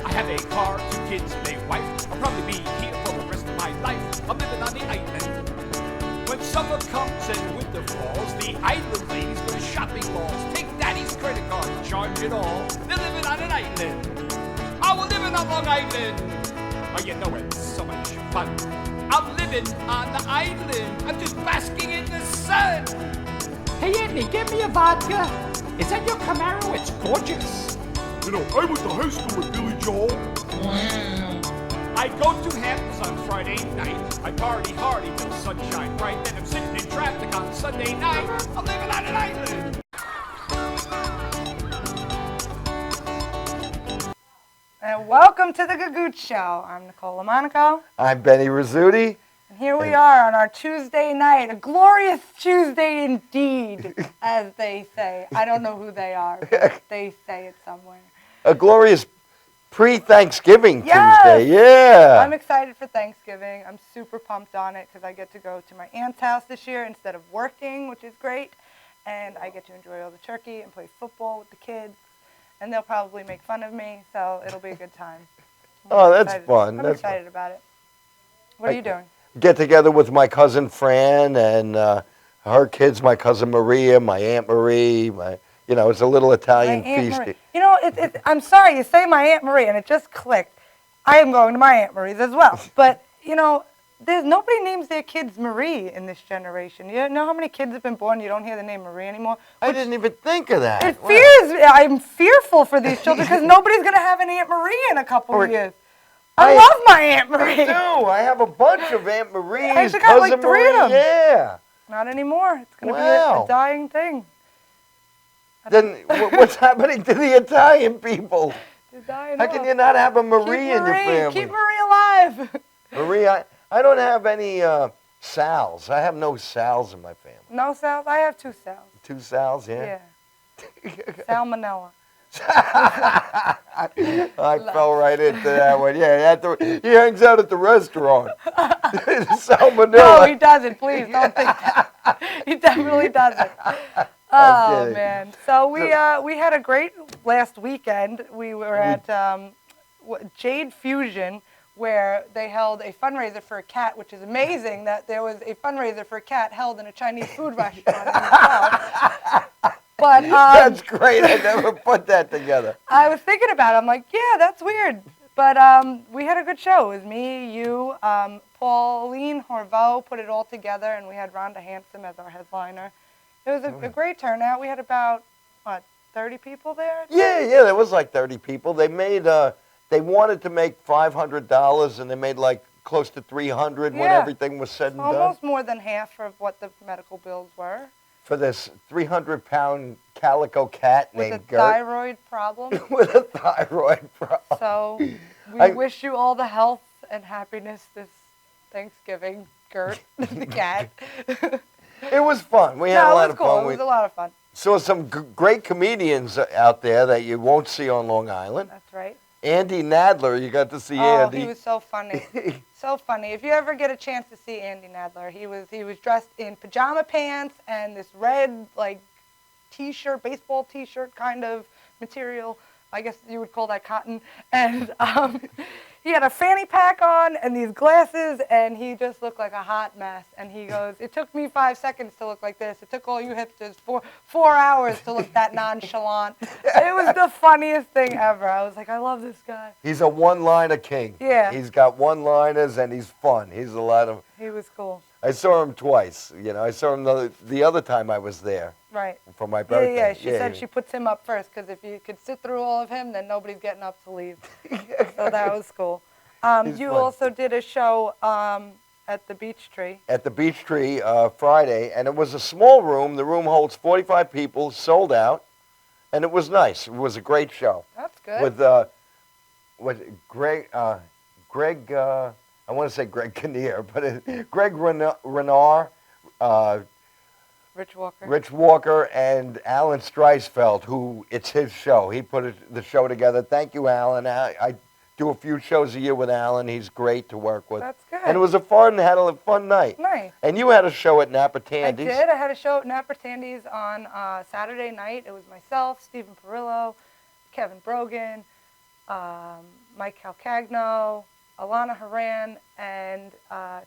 I have a car, 2 kids, and a wife. I'll probably be here for the rest of my life. I'm living on the island. When summer comes and winter falls, the island ladies go to shopping malls. Take daddy's credit card, charge it all. They're living on an island. Oh, we're living on Long Island. Oh, you know it's so much fun. I'm living on the island. I'm just basking in the sun. Hey, Andy, give me a vodka. Is that your Camaro? It's gorgeous. You know, I went to high school with Billy Joel. I go to Hamptons on Friday night. I party hard till sunshine bright. Then I'm sitting in traffic on Sunday night. I'm living on an island. And welcome to the Gagootz Show. I'm Nicole Monaco. I'm Benny Rizzuti. And here we are on our Tuesday night. A glorious Tuesday indeed, as they say. I don't know who they are, but they say it somewhere. A glorious pre-Thanksgiving Yes! Tuesday, yeah. I'm excited for Thanksgiving. I'm super pumped on it because I get to go to my aunt's house this year instead of working, which is great. And I get to enjoy all the turkey and play football with the kids. And they'll probably make fun of me, so it'll be a good time. Oh, that's fun. I'm excited about it. What are you doing? Get together with my cousin Fran and her kids, my cousin Maria, my Aunt Marie. It's a little Italian feast. Marie. You know, I'm sorry, you say my Aunt Marie, and it just clicked. I am going to my Aunt Marie's as well. But, there's nobody names their kids Marie in this generation. You know how many kids have been born, you don't hear the name Marie anymore? I didn't even think of that. I'm fearful for these children because nobody's going to have an Aunt Marie in a couple of years. I I- love my Aunt Marie. I do. I have a bunch of Aunt Marie's, I actually got cousin like 3 of Marie, them. yeah. Not anymore. It's going to be Wow. a dying thing. Then what's happening to the Italian people? They're dying How off. can you not have a Marie in your family? Keep Marie alive. Marie, I don't have any Sals. I have no Sals in my family. No Sals? I have 2 Sals. 2 Sals, yeah? Yeah. Salmonella. I fell right into that one. Yeah, he hangs out at the restaurant. Salmonella. No, he doesn't. Please don't think that. He definitely doesn't. Oh, kidding. man. So we had a great last weekend. We were at Jade Fusion, where they held a fundraiser for a cat, which is amazing that there was a fundraiser for a cat held in a Chinese food restaurant in the But That's great. I never put that together. I was thinking about it. I'm like, yeah, that's weird. But we had a good show. It was me, you, Pauline Horveau put it all together, and we had Rhonda Hanson as our headliner. It was a great turnout. We had about, 30 people there? Yeah, there was like 30 people. They made, they wanted to make $500, and they made like close to $300 when everything was said and done. Almost more than half of what the medical bills were. For this 300-pound calico cat With named a Gert. thyroid problem. With a thyroid problem. So we wish you all the health and happiness this Thanksgiving, Gert, the cat. It was fun. We had a lot of cool. fun. It was a lot of fun. Saw some great comedians out there that you won't see on Long Island. That's right. Andy Nadler, you got to see Oh, Andy. he was so funny. So funny. If you ever get a chance to see Andy Nadler, he was dressed in pajama pants and this red t-shirt, baseball t-shirt kind of material. I guess you would call that cotton. And he had a fanny pack on and these glasses, and he just looked like a hot mess. And he goes, "It took me 5 seconds to look like this. It took all you hipsters 4 hours to look that nonchalant." It was the funniest thing ever. I was like, I love this guy. He's a one-liner king. Yeah. He's got one-liners, and he's fun. He's a lot of... He was cool. I saw him twice. I saw him the other time I was there. Right. For my birthday. Yeah. She said she puts him up first because if you could sit through all of him, then nobody's getting up to leave. So that was cool. He's You fun. also did a show at the Beach Tree. At the Beach Tree Friday, and it was a small room. The room holds 45 people, sold out, and it was nice. It was a great show. That's good. With Greg, I want to say Greg Kinnear, but Greg Renard, Rich Walker. and Alan Streisfeld, who it's his show. He put the show together. Thank you, Alan. I do a few shows a year with Alan. He's great to work with. That's good. And it was a fun night. Nice. And you had a show at Napa I Tandy's. did. I had a show at Napa Tandy's on Saturday night. It was myself, Stephen Perillo, Kevin Brogan, Mike Calcagno, Alana Haran, and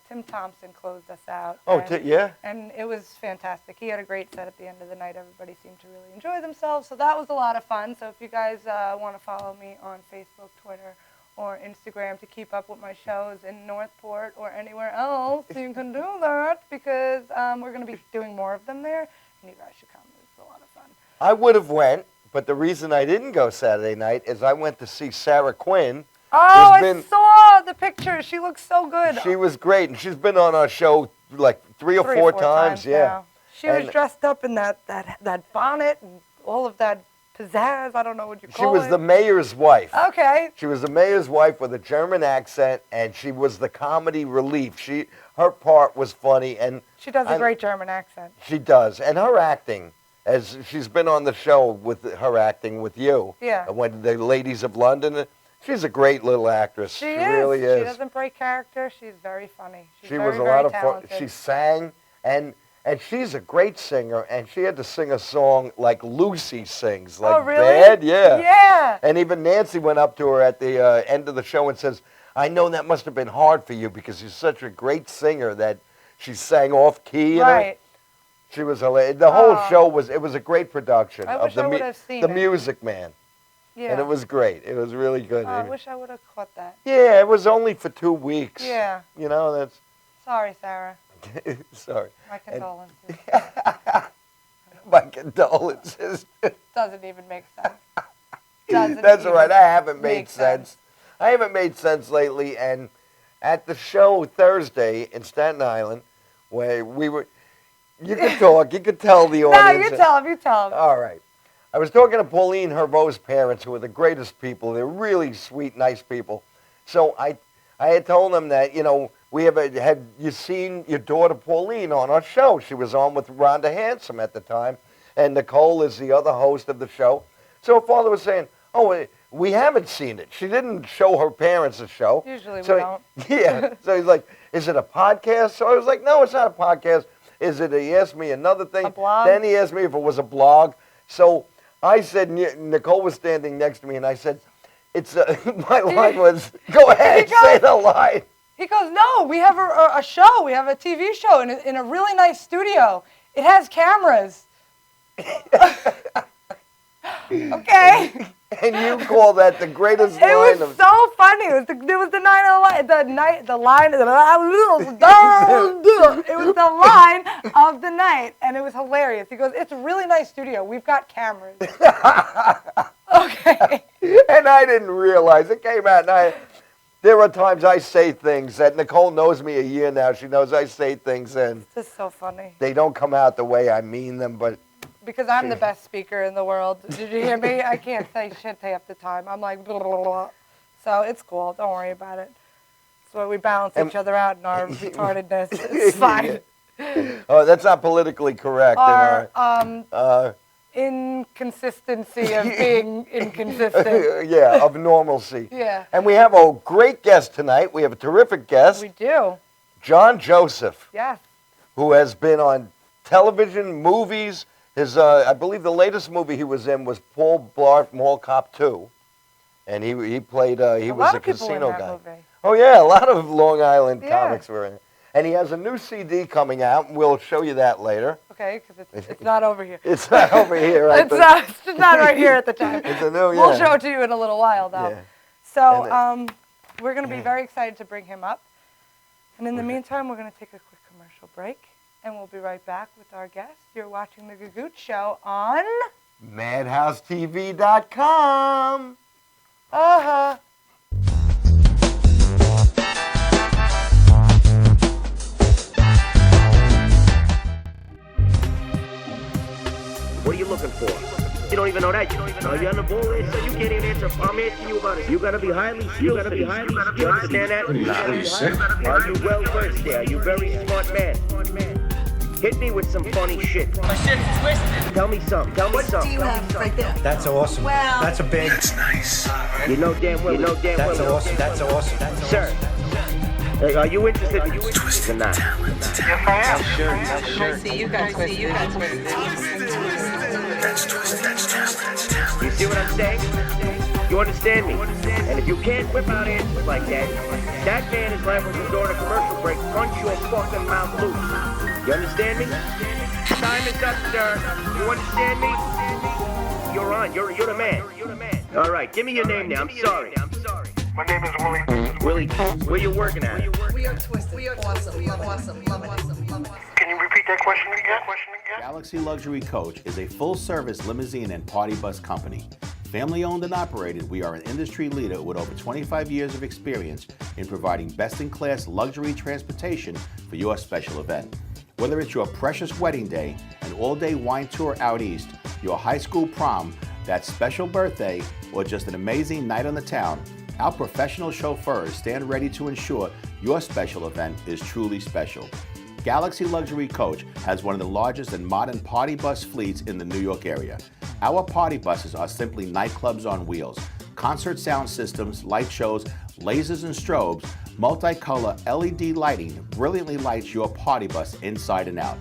Tim Thompson closed us out. Oh, and, yeah? And it was fantastic. He had a great set at the end of the night. Everybody seemed to really enjoy themselves, so that was a lot of fun. So if you guys want to follow me on Facebook, Twitter, or Instagram to keep up with my shows in Northport or anywhere else, you can do that because we're going to be doing more of them there, and you guys should come. It's a lot of fun. I would have went, but the reason I didn't go Saturday night is I went to see Sarah Quinn. Oh, I saw the picture. She looks so good. She was great, and she's been on our show like three or four times. Yeah. Now. She was dressed up in that bonnet and all of that pizzazz. I don't know what you call it. She was the mayor's wife. Okay. She was the mayor's wife with a German accent, and she was the comedy relief. Her part was funny, and she does a great German accent. She does, and her acting, as she's been on the show with her acting with you. Yeah. When the Ladies of London. She's a great little actress. She really is. She doesn't break character. She's very funny. She was a lot of fun. She sang, and she's a great singer, and she had to sing a song like Lucy sings. Like, oh, really? Bad? Yeah. Yeah. And even Nancy went up to her at the end of the show and says, I know that must have been hard for you because you're such a great singer that she sang off key. Right. She was hilarious. The whole show was a great production of the Music Man. Yeah. And it was great. It was really good. I wish I would have caught that. Yeah, it was only for 2 weeks. Yeah. You know, that's... Sorry, Sarah. Sorry. My condolences. My condolences. Doesn't even make sense. That's all right. I haven't made sense. I haven't made sense lately. And at the show Thursday in Staten Island, where we were... You could talk. You could tell the audience. No, you tell him. You tell him. All right. I was talking to Pauline Herbeau's parents, who are the greatest people. They're really sweet, nice people. So I had told them that, you know, had you seen your daughter Pauline on our show? She was on with Rhonda Handsome at the time, and Nicole is the other host of the show. So her father was saying, oh, we haven't seen it. She didn't show her parents the show. Usually we don't. Yeah. So he's like, is it a podcast? So I was like, no, it's not a podcast. Is it? He asked me another thing. A blog? Then he asked me if it was a blog. So I said, Nicole was standing next to me, and I said, "It's my line was, go ahead, say the line." He goes, "No, we have a show. We have a TV show in a really nice studio. It has cameras." Okay. And you call that the greatest line of... It was so funny. It was the line of the night, and it was hilarious. He goes, "It's a really nice studio. We've got cameras." Okay. And I didn't realize it came out, and there are times I say things that Nicole knows me a year now. She knows I say things, and it's just so funny. They don't come out the way I mean them, but. Because I'm the best speaker in the world. Did you hear me? I can't say shit half the time. I'm like, blah, blah, blah. So it's cool. Don't worry about it. That's why we balance each other out in our retardedness. It's fine. Oh, that's not politically correct. Our inconsistency of being inconsistent. Yeah, of normalcy. Yeah. And we have a great guest tonight. We have a terrific guest. We do. John Joseph. Yes. Who has been on television, movies. His, I believe the latest movie he was in was Paul Blart Mall Cop 2. And he played, he was a casino guy. Movie. Oh, yeah, a lot of Long Island comics were in it. And he has a new CD coming out, and we'll show you that later. Okay, because it's not over here. It's not over here, right? It's just not right here at the time. It's a new, We'll show it to you in a little while, though. Yeah. So we're going to be very excited to bring him up. And in the meantime, we're going to take a quick commercial break. And we'll be right back with our guest. You're watching The Gagootz Show on... MadhouseTV.com. Uh-huh. What are you looking for? You don't even know that. Are you on the ball list? So you can't even answer. I'm asking you about it. You gotta be highly skilled. You understand that? Are you sick? Are you well versed there? Are you very smart man? Hit me with some funny shit. My shit's twisted. Tell me something. Tell me What something. do you have right there? That's awesome. Well, that's a big. That's nice. You know damn well. That's awesome. That's awesome. That's Sir, are you interested? Twisted or not? talent. I see you got twisted. That's twisted. That's talent. You see what I'm saying? You understand me? And if you can't whip out answers like that, that man is liable to during a commercial break punch your fucking mouth loose. You understand me? Time is up, sir. You understand me? You're on. You're the man. All right, give me your name now. I'm sorry. My name is Willie. Willie, where you working at? We are twisted. We are awesome. Love it. Can you repeat that question again? Galaxy Luxury Coach is a full-service limousine and party bus company. Family-owned and operated, we are an industry leader with over 25 years of experience in providing best-in-class luxury transportation for your special event. Whether it's your precious wedding day, an all-day wine tour out east, your high school prom, that special birthday, or just an amazing night on the town, our professional chauffeurs stand ready to ensure your special event is truly special. Galaxy Luxury Coach has one of the largest and modern party bus fleets in the New York area. Our party buses are simply nightclubs on wheels. Concert sound systems, light shows, lasers and strobes, multicolor LED lighting brilliantly lights your party bus inside and out.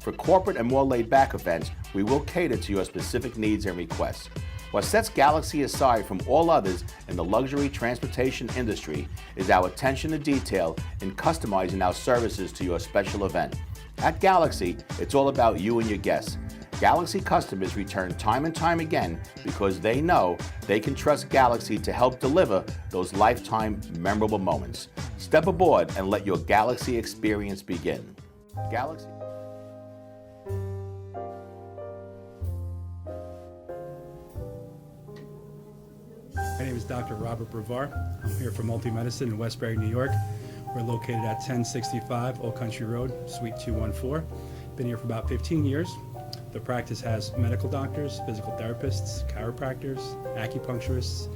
For corporate and more laid-back events, we will cater to your specific needs and requests. What sets Galaxy aside from all others in the luxury transportation industry is our attention to detail in customizing our services to your special event. At Galaxy, it's all about you and your guests. Galaxy customers return time and time again because they know they can trust Galaxy to help deliver those lifetime memorable moments. Step aboard and let your Galaxy experience begin. Galaxy. My name is Dr. Robert Brevard. I'm here for Multi-Medicine in Westbury, New York. We're located at 1065 Old Country Road, Suite 214. Been here for about 15 years. The practice has medical doctors, physical therapists, chiropractors, acupuncturists.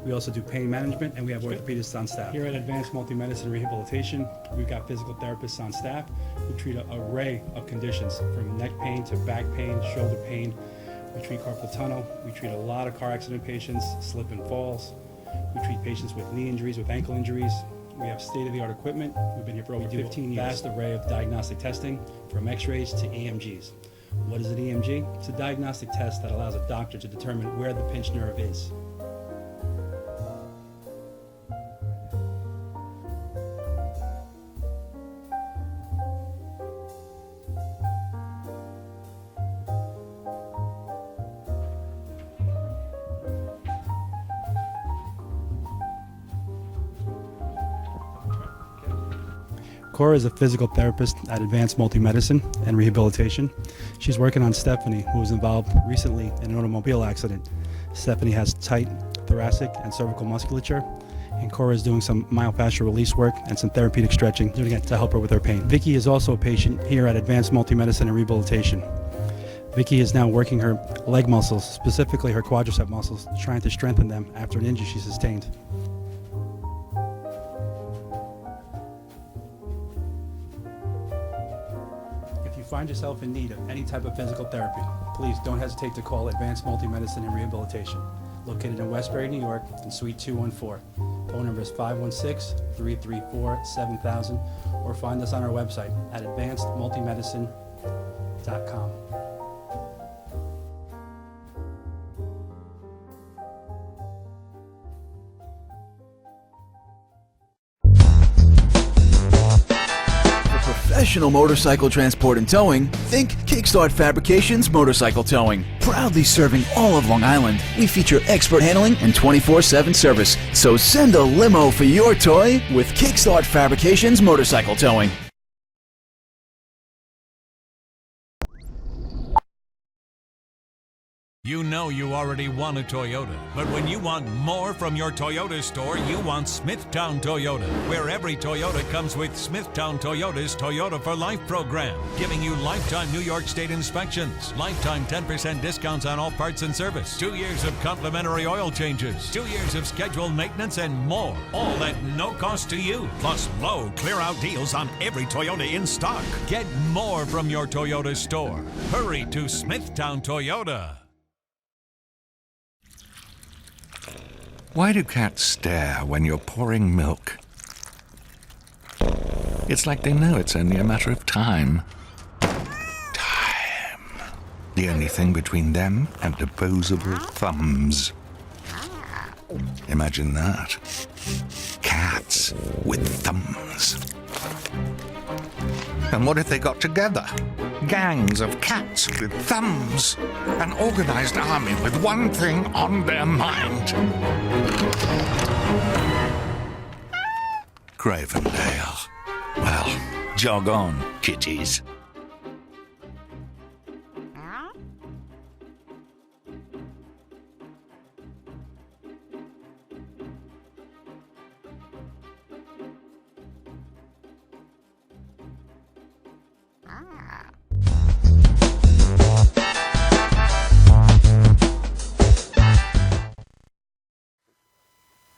We also do pain management, and we have orthopedists on staff. Here at Advanced Multi-Medicine Rehabilitation, we've got physical therapists on staff who treat an array of conditions, from neck pain to back pain, shoulder pain. We treat carpal tunnel. We treat a lot of car accident patients, slip and falls. We treat patients with knee injuries, with ankle injuries. We have state-of-the-art equipment. We've been here for over 15 years. Vast array of diagnostic testing, from x-rays to EMGs. What is an EMG? It's a diagnostic test that allows a doctor to determine where the pinched nerve is. Cora is a physical therapist at Advanced Multi-Medicine and Rehabilitation. She's working on Stephanie, who was involved recently in an automobile accident. Stephanie has tight thoracic and cervical musculature, and Cora is doing some myofascial release work and some therapeutic stretching, doing it to help her with her pain. Vicky is also a patient here at Advanced Multi-Medicine and Rehabilitation. Vicky is now working her leg muscles, specifically her quadricep muscles, trying to strengthen them after an injury she sustained. Find yourself in need of any type of physical therapy, please don't hesitate to call Advanced Multi-Medicine and Rehabilitation, located in Westbury, New York, in Suite 214. Phone number is 516-334-7000, or find us on our website at advancedmultimedicine.com. Professional motorcycle transport and towing, think Kickstart Fabrications Motorcycle Towing. Proudly serving all of Long Island, we feature expert handling and 24/7 service. So send a limo for your toy with Kickstart Fabrications Motorcycle Towing. You know you already want a Toyota, but when you want more from your Toyota store, you want Smithtown Toyota, where every Toyota comes with Smithtown Toyota's Toyota for Life program, giving you lifetime New York State inspections, lifetime 10% discounts on all parts and service, 2 years of complimentary oil changes, 2 years of scheduled maintenance, and more, all at no cost to you, plus low clear-out deals on every Toyota in stock. Get more from your Toyota store. Hurry to Smithtown Toyota. Why do cats stare when you're pouring milk? It's like they know it's only a matter of time. The only thing between them and opposable thumbs. Imagine that. Cats with thumbs. And what if they got together? Gangs of cats with thumbs. An organized army with one thing on their mind. Cravendale. Well, jog on, kitties.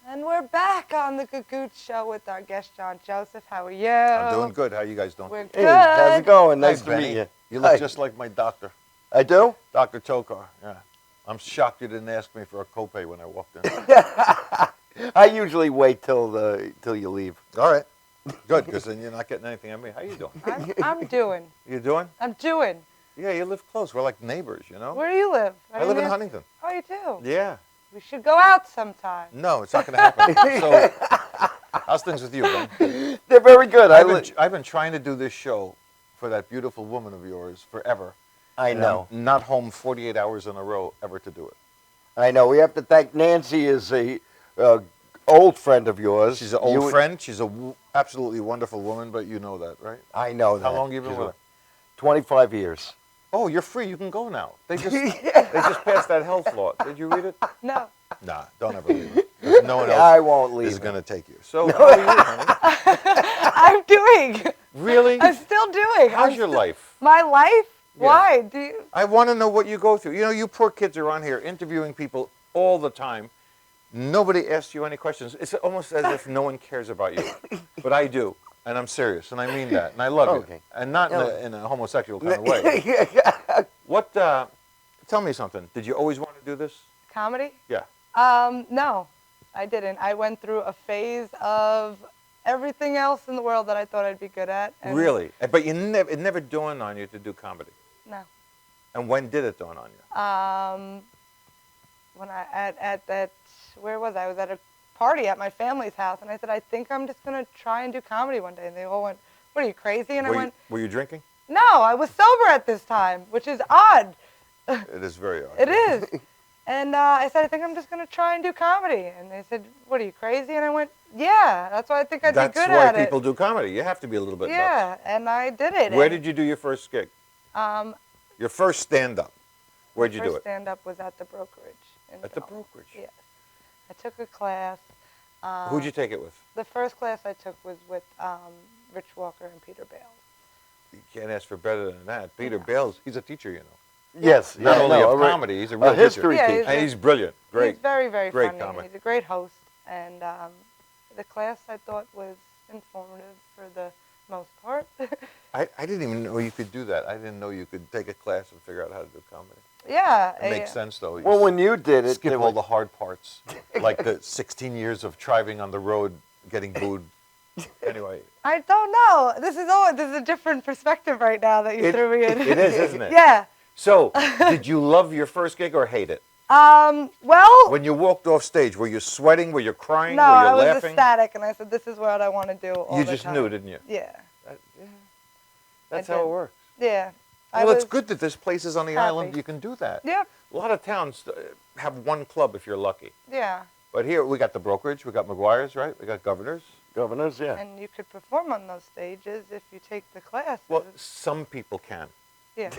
And we're back on the Gagootz show with our guest, Madhousetv. How are you? I'm doing good. How you guys doing? We're good. Hey, how's it going? Nice Hi, to Benny. meet you. You look Hi. just like my doctor, I do? Dr. Tokar. Yeah. I'm shocked you didn't ask me for a copay when I walked in. I usually wait till you leave. All right. Good, because then you're not getting anything on me. How you doing? I'm doing. You doing? I'm doing. Yeah, you live close. We're like neighbors, you know? Where do you live? I live in didn't ask- Huntington. Oh, you do? Yeah. We should go out sometime. No, it's not going to happen. So, how's things with you, Ben? They're very good. I've been trying to do this show for that beautiful woman of yours forever. I and know. I'm not home 48 hours in a row ever to do it. I know. We have to thank Nancy, is a old friend of yours. She's an old friend. She's a absolutely wonderful woman, but you know that, right? I know that. How long have you been with her? 25 years. Oh, you're free. You can go now. They just passed that health law. Did you read it? No. Nah, don't ever leave it. 'Cause no one else I won't leave is it. going to take you. So how are you, honey? I'm doing. Really? I'm still doing. How's your life? My life? Yeah. Why? Do you? I want to know what you go through. You know, you poor kids are on here interviewing people all the time. Nobody asks you any questions. It's almost as if no one cares about you. But I do. And I'm serious. And I mean that. And I love you. And not in a homosexual kind of way. What, tell me something. Did you always want to do this? Comedy? Yeah. No, I didn't. I went through a phase of everything else in the world that I thought I'd be good at. And Really? But it never dawned on you to do comedy. No. And when did it dawn on you? When I at that, where was I? I was at a party at my family's house, and I said, I think I'm just gonna try and do comedy one day. And they all went, "What, are you crazy?" And I went, Were you drinking? "No, I was sober at this time," which is odd. It is very odd. It is. And I said, I think I'm just going to try and do comedy. And they said, what, are you crazy? And I went, yeah, that's why I think I'd be good at it. That's why people do comedy. You have to be a little bit nuts. Yeah, and I did it. Where did you do your first gig? Your first stand-up. Where'd you do First it? stand-up was at the brokerage. At the brokerage? Yes. I took a class. Who'd you take it with? The first class I took was with Rich Walker and Peter Bales. You can't ask for better than that. Peter Bales, he's a teacher, you know. Yes. Not yeah, only no, of comedy, he's a real history teacher. teacher. And he's brilliant. Great. He's very, very great funny. comic. He's a great host. And the class I thought was informative for the most part. I didn't even know you could do that. I didn't know you could take a class and figure out how to do comedy. Yeah. It makes sense, though. You Well, when you did it, skip all the hard parts, like the 16 years of driving on the road, getting booed. Anyway. I don't know. This is a different perspective right now that you threw me in. It is, isn't it? Yeah. So, did you love your first gig or hate it? Well. When you walked off stage, were you sweating? Were you crying? No, were you I was laughing? ecstatic, and I said, "This is what I want to do." All You the just time. knew, didn't you? Yeah. That's I how it did. works. Yeah. Well, it's good that there's places on the island happy. you can do that. Yep. A lot of towns have one club if you're lucky. Yeah. But here we got the brokerage, we got McGuire's, right? We got Governors. Governors, yeah. And you could perform on those stages if you take the classes. Well, some people can. Yeah.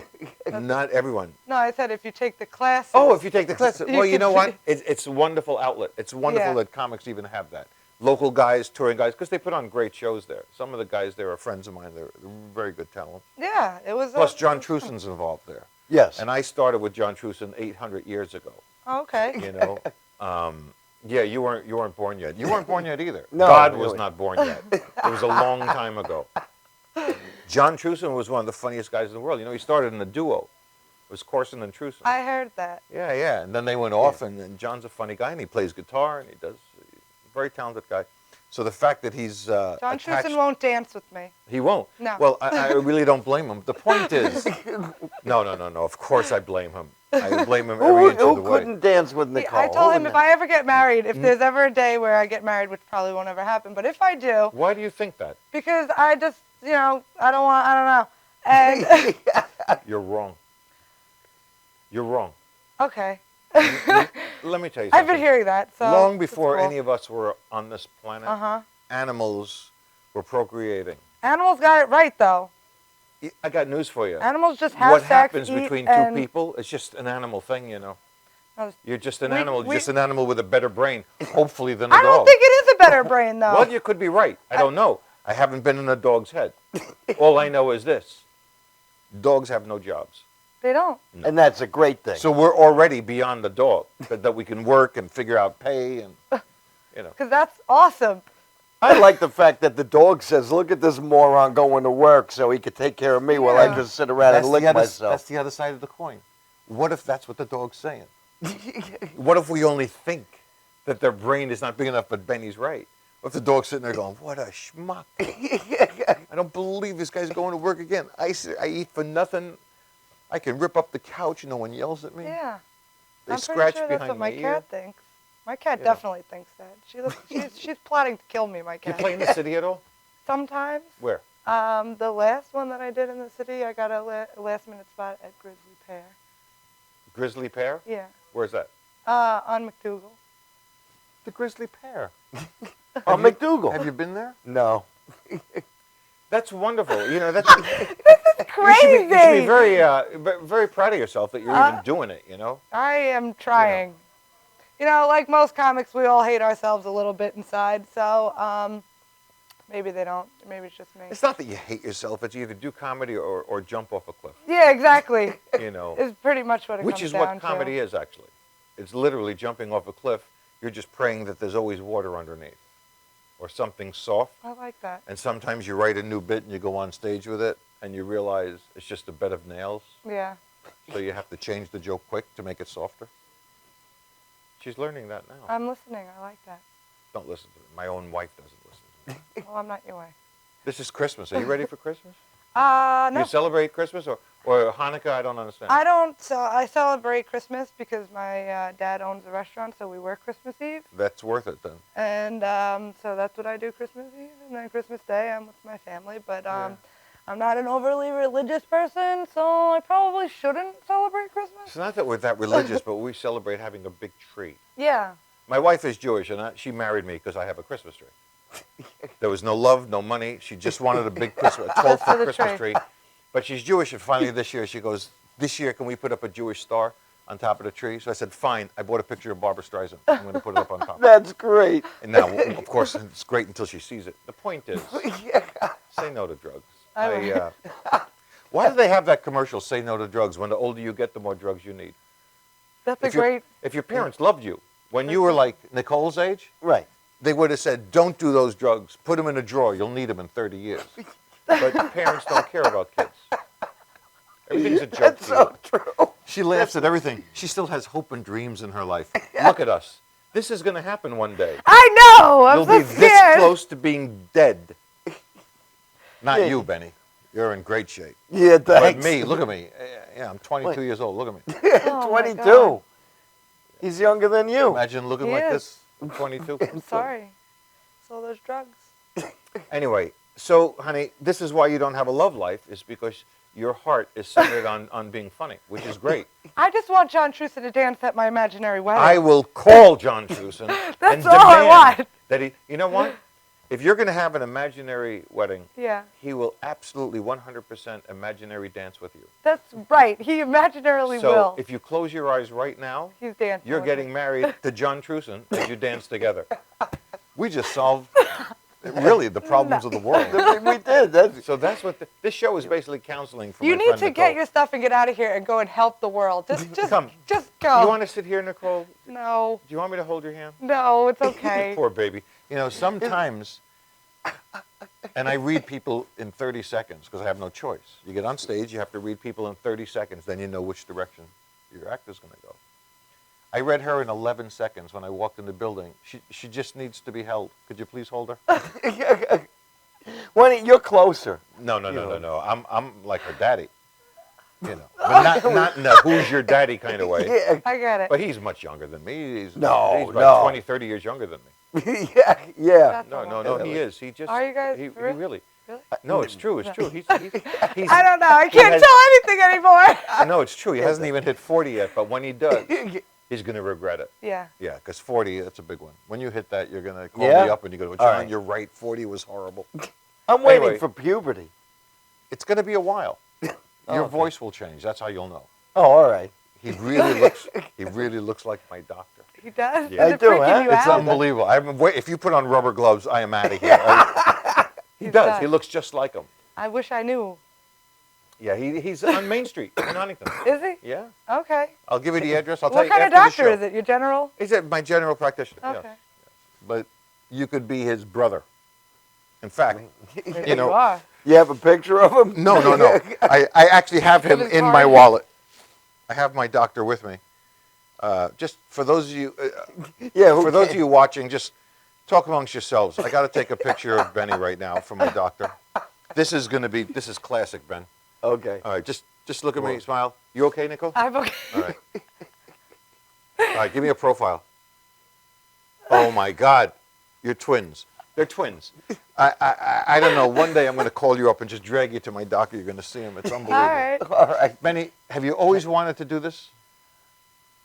Not everyone. No, I said if you take the classes. Oh, if you take the classes. Well, you could know what? see- It's a wonderful outlet. It's wonderful Yeah. that comics even have that. Local guys, touring guys, because they put on great shows there. Some of the guys there are friends of mine. They're very good talent. Yeah, it was. Plus, John Truson's involved there. Yes. And I started with John Truson 800 years ago. Oh, okay. You know. Yeah, you weren't born yet. You weren't born yet either. No, God really. was not born yet. It was a long time ago. John Truson was one of the funniest guys in the world. You know, he started in a duo. It was Corson and Truson. I heard that. Yeah, yeah. And then they went off, and John's a funny guy, and he plays guitar, and he's a very talented guy. So the fact that he's John attached, Truson won't dance with me. he won't. No. Well, I really don't blame him. The point is, no. Of course I blame him. I blame him every inch of the Who way. couldn't dance with Nicole? I told him Who if I ever get married, if there's ever a day where I get married, which probably won't ever happen, but if I do, Why do you think that? because I just, I don't know. And You're wrong. You're wrong. okay. Let me tell you something. I've been hearing that. So Long before cool. any of us were on this planet, animals were procreating. Animals got it right, though. I got news for you. Animals just have What sex, happens eat, between and- two people is just an animal thing, you know. No, You're just an we- animal, we- just an animal with a better brain, hopefully, than a I dog. don't think it is a better brain, though. Well, you could be right. I don't know. I haven't been in a dog's head. All I know is this. Dogs have no jobs. They don't. No. And that's a great thing. So we're already beyond the dog, that we can work and figure out pay and, you know. Because that's awesome. I like the fact that the dog says, look at this moron going to work so he could take care of me while I just sit around and lick myself. That's the other side of the coin. What if that's what the dog's saying? What if we only think that their brain is not big enough, but Benny's right? What if the dog's sitting there going, what a schmuck. I don't believe this guy's going to work again. I eat for nothing. I can rip up the couch. No one yells at me. Yeah. They I'm scratch pretty sure behind that's what my ear. cat thinks. My cat definitely thinks that. She's plotting to kill me, my You cat. play in the city at all? Sometimes. Where? The last one that I did in the city, I got a last-minute spot at Grizzly Pear. Grizzly Pear? Yeah. Where's that? On McDougal. The Grizzly Pear. On McDougal. Have you been there? No. That's wonderful. You know, that's Crazy. You should be very proud of yourself that you're even doing it. You know. I am trying. You know, like most comics, we all hate ourselves a little bit inside. So maybe they don't. Maybe it's just me. It's not that you hate yourself. It's either do comedy or jump off a cliff. Yeah, exactly. You know. It's pretty much what it Which comes is down what comedy is actually. It's literally jumping off a cliff. You're just praying that there's always water underneath, or something soft. I like that. And sometimes you write a new bit and you go on stage with it, and you realize it's just a bed of nails. Yeah. So you have to change the joke quick to make it softer. She's learning that now. I'm listening. I like that. Don't listen to it. My own wife doesn't listen to me. Well, I'm not your wife. This is Christmas. Are you ready for Christmas? No. You celebrate Christmas or Hanukkah? I don't understand. I don't. So I celebrate Christmas because my dad owns a restaurant, so we work Christmas Eve. That's worth it then. And so that's what I do Christmas Eve, and then Christmas Day I'm with my family. But I'm not an overly religious person, so I probably shouldn't celebrate Christmas. It's not that we're that religious, but we celebrate having a big tree. Yeah. My wife is Jewish, and she married me because I have a Christmas tree. There was no love, no money. She just wanted a big Christmas, a 12-foot Christmas tree. But she's Jewish, and finally this year she goes, this year can we put up a Jewish star on top of the tree? So I said, fine. I bought a picture of Barbara Streisand. I'm going to put it up on top. That's great. And now, of course, it's great until she sees it. The point is, say no to drugs. Why do they have that commercial, say no to drugs, when the older you get, the more drugs you need? That's a great... If your parents loved you, when you were like Nicole's age, right, they would have said, don't do those drugs. Put them in a drawer. You'll need them in 30 years. But parents don't care about kids. Everything's a joke. That's so true. She laughs at everything. She still has hope and dreams in her life. Look at us. This is going to happen one day. I know. I'm You'll so be scared. this close to being dead. Not Yeah. you, Benny. You're in great shape. Yeah, thanks. But me, look at me. Yeah, I'm 22 years old. Look at me. Oh, my 22. God. He's younger than you. Imagine looking He like is. this. I'm 22. I'm sorry. So those drugs. Anyway, so, honey, this is why you don't have a love life, is because your heart is centered on being funny, which is great. I just want John Truson to dance at my imaginary wedding. I will call John Truson That's and all I demand want. that he, you know what? If you're going to have an imaginary wedding, Yeah. he will absolutely 100% imaginary dance with you. That's right. He imaginarily So will. if you close your eyes right now, He's dancing. you're with getting me. married to John Truson as you dance together. We just solved, really, the problems of the world. We did. So that's what this show is basically counseling for You my need friend to Nicole. get your stuff and get out of here and go and help the world. Just Come. Just go. You want to sit here, Nicole? No. Do you want me to hold your hand? No, it's okay. Poor baby. You know, sometimes, and I read people in 30 seconds because I have no choice. You get on stage, you have to read people in 30 seconds, then you know which direction your act is going to go. I read her in 11 seconds when I walked in the building. She just needs to be held. Could you please hold her? You're closer. No. I'm like her daddy. You know, but not in the who's your daddy kind of way. Yeah. I get it. But he's much younger than me. He's No, about 20, 30 years younger than me. yeah. No, he is. He just. Are you guys He for real? really. Really? No, it's true. It's true. He's I don't know. I can't tell anything anymore. No, it's true. He hasn't even hit 40 yet, but when he does, he's going to regret it. Yeah. Yeah, because 40, that's a big one. When you hit that, you're going to call Yeah? me up and you go, All John, right. you're right. 40 was horrible. I'm waiting Anyway. for puberty. It's going to be a while. Your okay. voice will change. That's how you'll know. Oh, all right. He really looks like my doctor. He does? Yeah. Is it freaking you It's out? unbelievable. If you put on rubber gloves, I am out of here. He does. He looks just like him. I wish I knew. Yeah, he's on Main Street in Huntington. Is he? Yeah. Okay. I'll give you the address. I'll tell What you kind of after the doctor show. is it? Your general? He's my general practitioner. Okay. Yes. But you could be his brother. In fact, Maybe you know. you are. You have a picture of him? No. I actually have him in my wallet. I have my doctor with me. Just for those of you, for those of you watching, just talk amongst yourselves. I got to take a picture of Benny right now from my doctor. This is classic, Ben. Okay. All right, just look at me, smile. You okay, Nicole? I'm okay. All right. All right, give me a profile. Oh my God, you're twins. They're twins. I don't know. One day I'm going to call you up and just drag you to my doctor. You're going to see him. It's unbelievable. All right. All right. Benny, have you always wanted to do this?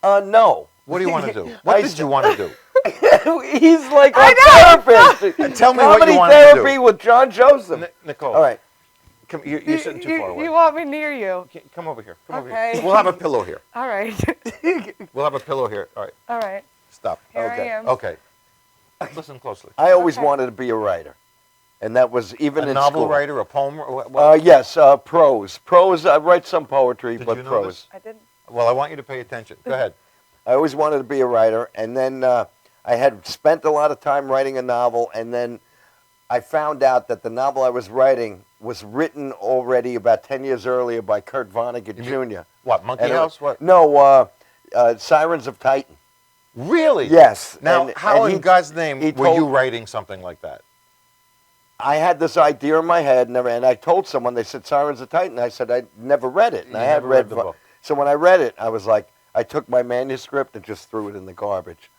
No. What do you want to do? What did you want to do? He's like a therapist. Tell me what Comedy you want to do. therapy with John Joseph. Nicole. All right. Come, you're sitting too far away. You want me near you? Come over here. Come over Okay. here. We'll have a pillow here. All right. We'll have a pillow here. All right. All right. Stop. Here Okay. I am. Okay. Listen closely. I always wanted to be a writer, and that was even A in novel school. writer, a poem? Or what? Yes, prose. Prose. I write some poetry, but you know prose. this? I didn't. Well, I want you to pay attention. Go ahead. I always wanted to be a writer, and then I had spent a lot of time writing a novel, and then I found out that the novel I was writing was written already about 10 years earlier by Kurt Vonnegut Jr. What, Monkey And House? What? No, Sirens of Titan. Really? Yes. Now, how in God's name he were you told- writing something like that? I had this idea in my head, and I told someone, they said Sirens of Titan. I said I never read it, and You I had never read the Vo- book. So when I read it, I was like, I took my manuscript and just threw it in the garbage.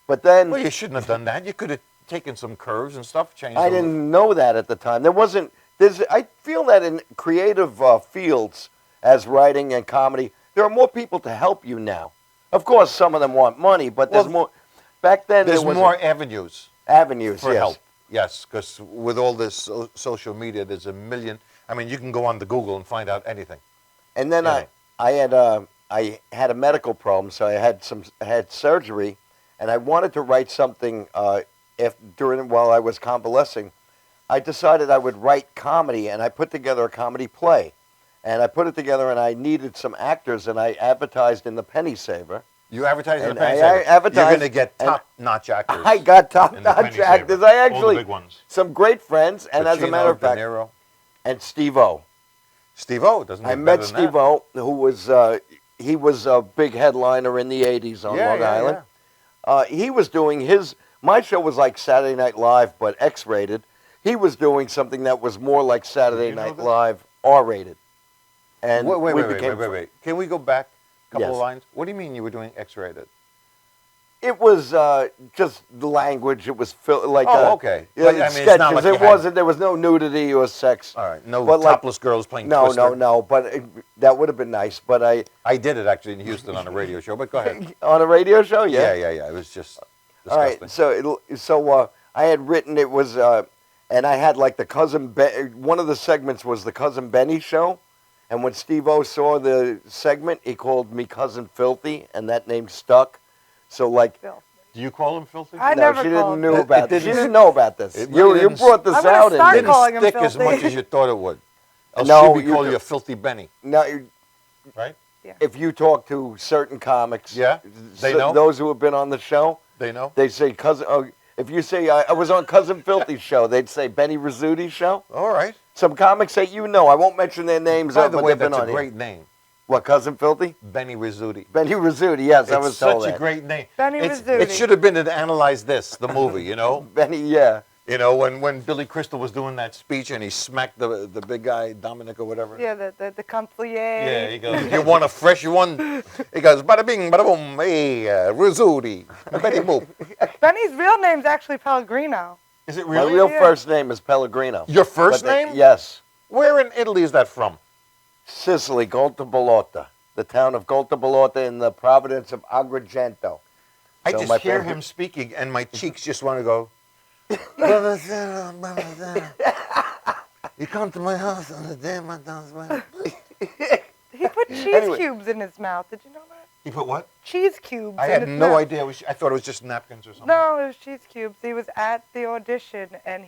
But then Well, you shouldn't have done that. You could have taken some curves and stuff, changed I them. didn't know that at the time. I feel that in creative fields, as writing and comedy, there are more people to help you now. Of course, some of them want money, but there's more. Back then, There's there was more avenues yes. for help. Yes, because with all this social media, there's a million. I mean, you can go on the Google and find out anything. And then Yeah. I had a medical problem, so I had surgery, and I wanted to write something while I was convalescing. I decided I would write comedy, and I put together a comedy play. And I put it together, and I needed some actors, and I advertised in the Penny Saver. You advertise in the And Penny I Saver. advertised, You're going to get and top-notch actors. I got in the top-notch Penny Saver. actors. I All the actually big ones. some great friends, and as a Pacino, matter of fact, De Niro. and Steve-O. Steve-O doesn't I get met better than that. Steve-O, who was he was a big headliner in the '80s on Long Island. He was doing my show was like Saturday Night Live, but X-rated. He was doing something that was more like Saturday Night Live, R-rated. And Wait. Can we go back a couple Yes. of lines? What do you mean you were doing X-rated? It was just the language. It was okay. But, I mean, it's sketches. not like you had- There was no nudity or sex. All right, no But topless girls playing Twister. No. But that would have been nice. But I did it actually in Houston on a radio show. But go ahead. on a radio show, yeah. Yeah. It was just All disgusting. right. So I had written it was, and I had like the one of the segments was the Cousin Benny show. And when Steve-O saw the segment, he called me Cousin Filthy, and that name stuck. So like, Do you call him filthy? I no, never she called didn't him. know about this. She didn't know about this. It You really didn't brought this I'm gonna out. start It calling didn't him stick as filthy. much as you thought it would. Else No, she'd be you calling do- you a filthy Benny, Now, right? if you talk to certain comics, Yeah, they know? those who have been on the show, They know. they say cousin. Oh, if you say I was on Cousin Filthy's show, they'd say Benny Rizzuto's show. All right. Some comics say I won't mention their names. By the but way, they've been that's a on here. great name, What, Cousin Filthy? Benny Rizzuti. Benny Rizzuti, yes, I was It's told such a that. great name. Benny It Rizzuti. should have been in Analyze This, the movie, you know? Benny, yeah. You know, when Billy Crystal was doing that speech and he smacked the big guy, Dominic or whatever. Yeah, the conflier. Yeah, he goes, you want a fresh one? He goes, bada bing, bada boom, hey, Rizzuti, Betty Boop. Benny's real name's actually Pellegrino. Is it My really? real first name is Pellegrino. Your first But name? Yes. Where in Italy is that from? Sicily, Goltabalota. The town of Goltabalota in the province of Agrigento. I So just my hear family- him speaking and my cheeks just want to go. You come to my house on the day my daughter's wedding. He put cheese Anyway. cubes in his mouth. Did you know that? He put what? Cheese cubes. I in had his no mouth. idea. I thought it was just napkins or something. No, it was cheese cubes. He was at the audition, and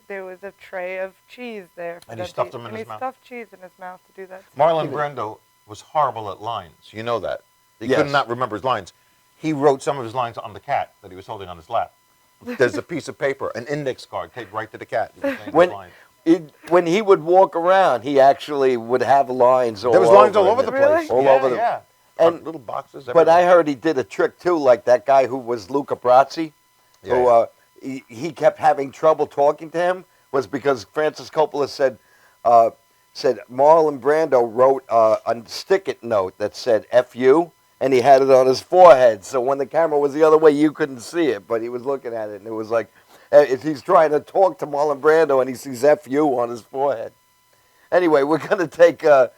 there was a tray of cheese there. For And he them to stuffed eat. them in and his he mouth? stuffed cheese in his mouth to do that. Marlon Brando was horrible at lines. You know that. He Yes. could not remember his lines. He wrote some of his lines on the cat that he was holding on his lap. There's a piece of paper, an index card taped right to the cat. He was saying his When, lines. when he would walk around, he actually would have lines all There was over. lines all over him. the place. All Yeah, over the yeah. And little boxes. But I everywhere. heard he did a trick too, like that guy who was Luca Brasi, who he kept having trouble talking to him, was because Francis Coppola said Marlon Brando wrote a stick-it note that said "F you," and he had it on his forehead. So when the camera was the other way, you couldn't see it, but he was looking at it, and it was like if he's trying to talk to Marlon Brando and he sees "F you" on his forehead. Anyway, we're gonna take a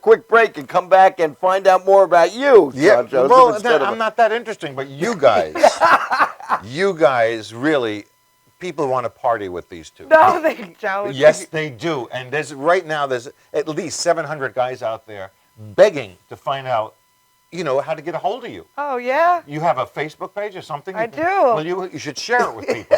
quick break and come back and find out more about you, Yeah, John Joseph. well, instead of- I'm not that interesting, but you guys, you guys really, people want to party with these two. No, they don't. Yes, they do. And right now there's at least 700 guys out there begging to find out, how to get a hold of you. Oh, yeah? You have a Facebook page or something? I do. Well, you should share it with people.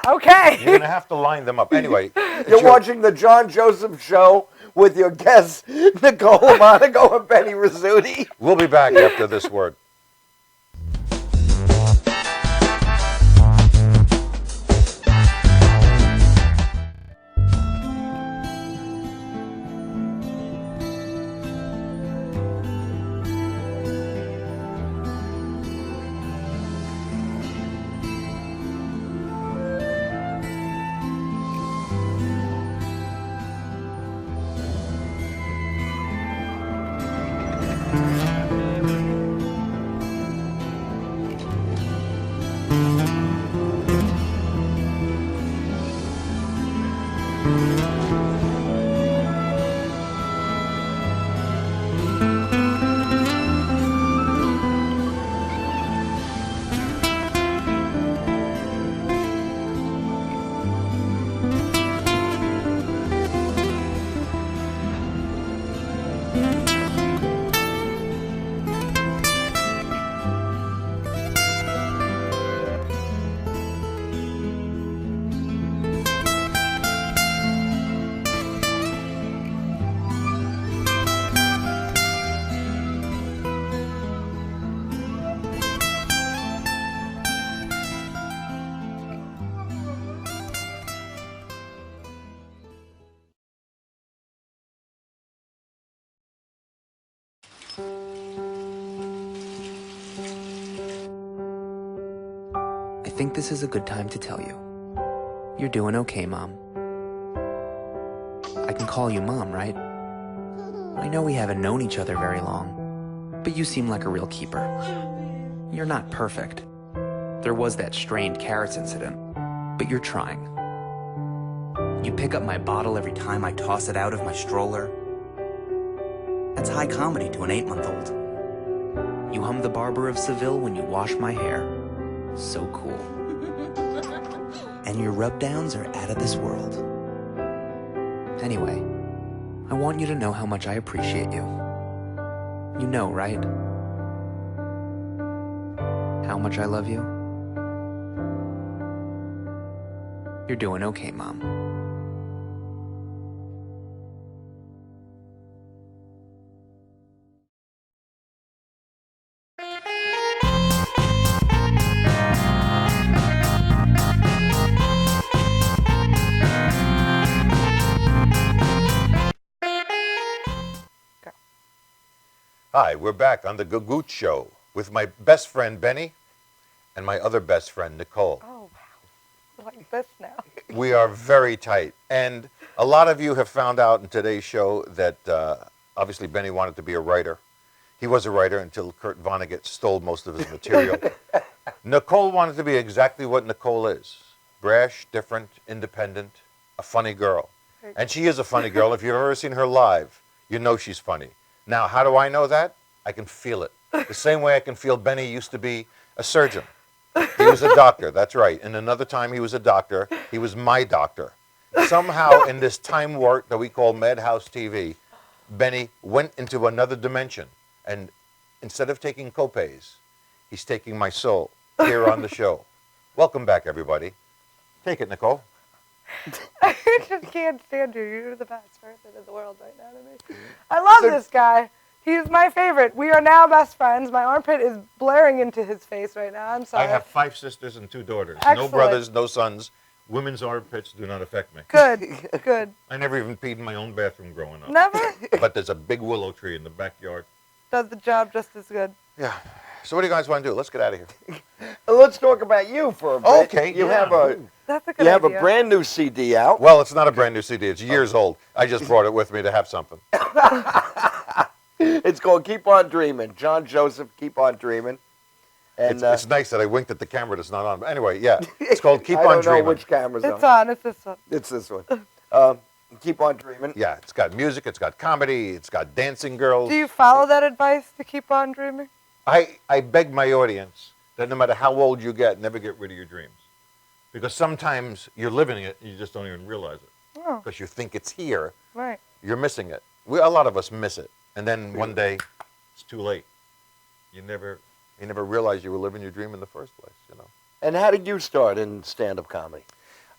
Okay. You're going to have to line them up. Anyway. You're watching the John Joseph Show with your guests, Nicole Monaco and Benny Rizzuti. We'll be back after this word. I think this is a good time to tell you. You're doing okay, Mom. I can call you Mom, right? I know we haven't known each other very long, but you seem like a real keeper. You're not perfect. There was that strained carrots incident, but you're trying. You pick up my bottle every time I toss it out of my stroller. That's high comedy to an 8-month-old. You hum the Barber of Seville when you wash my hair. So cool. And your rub-downs are out of this world. Anyway, I want you to know how much I appreciate you. You know, right? How much I love you? You're doing okay, Mom. Hi, we're back on the Gagootz Show with my best friend Benny and my other best friend Nicole. Oh, wow. like this now. We are very tight. And a lot of you have found out in today's show that obviously Benny wanted to be a writer. He was a writer until Kurt Vonnegut stole most of his material. Nicole wanted to be exactly what Nicole is. Brash, different, independent, a funny girl. And she is a funny girl. If you've ever seen her live, you know she's funny. Now, how do I know that? I can feel it. The same way I can feel Benny used to be a surgeon. He was a doctor, that's right. And another time he was a doctor. He was my doctor. Somehow in this time warp that we call Madhousetv, Benny went into another dimension. And instead of taking copays, he's taking my soul here on the show. Welcome back, everybody. Take it, Nicole. I just can't stand you. You're the best person in the world right now to me. I love this guy. He's my favorite. We are now best friends. My armpit is blaring into his face right now. I'm sorry. I have 5 sisters and 2 daughters. Excellent. No brothers, no sons. Women's armpits do not affect me. Good, good. I never even peed in my own bathroom growing up. Never? But there's a big willow tree in the backyard. Does the job just as good. Yeah. So what do you guys want to do? Let's get out of here. Let's talk about you for a bit. Okay. You yeah. have a That's a good you have idea. a brand new CD out. Well, it's not a brand new CD. It's years old. I just brought it with me to have something. It's called Keep On Dreaming. John Joseph, Keep On Dreaming. And it's nice that I winked at the camera that's not on. But anyway, yeah. It's called Keep I On don't Dreaming. know which camera's on. It's on. It's this one. It's this one. Keep On Dreaming. Yeah, it's got music, it's got comedy, it's got dancing girls. Do you follow that advice to keep on dreaming? I beg my audience that no matter how old you get, never get rid of your dreams. Because sometimes you're living it and you just don't even realize it. Oh. Because you think it's here. Right. You're missing it. A lot of us miss it. And then one day, it's too late. You never realize you were living your dream in the first place, you know. And how did you start in stand-up comedy?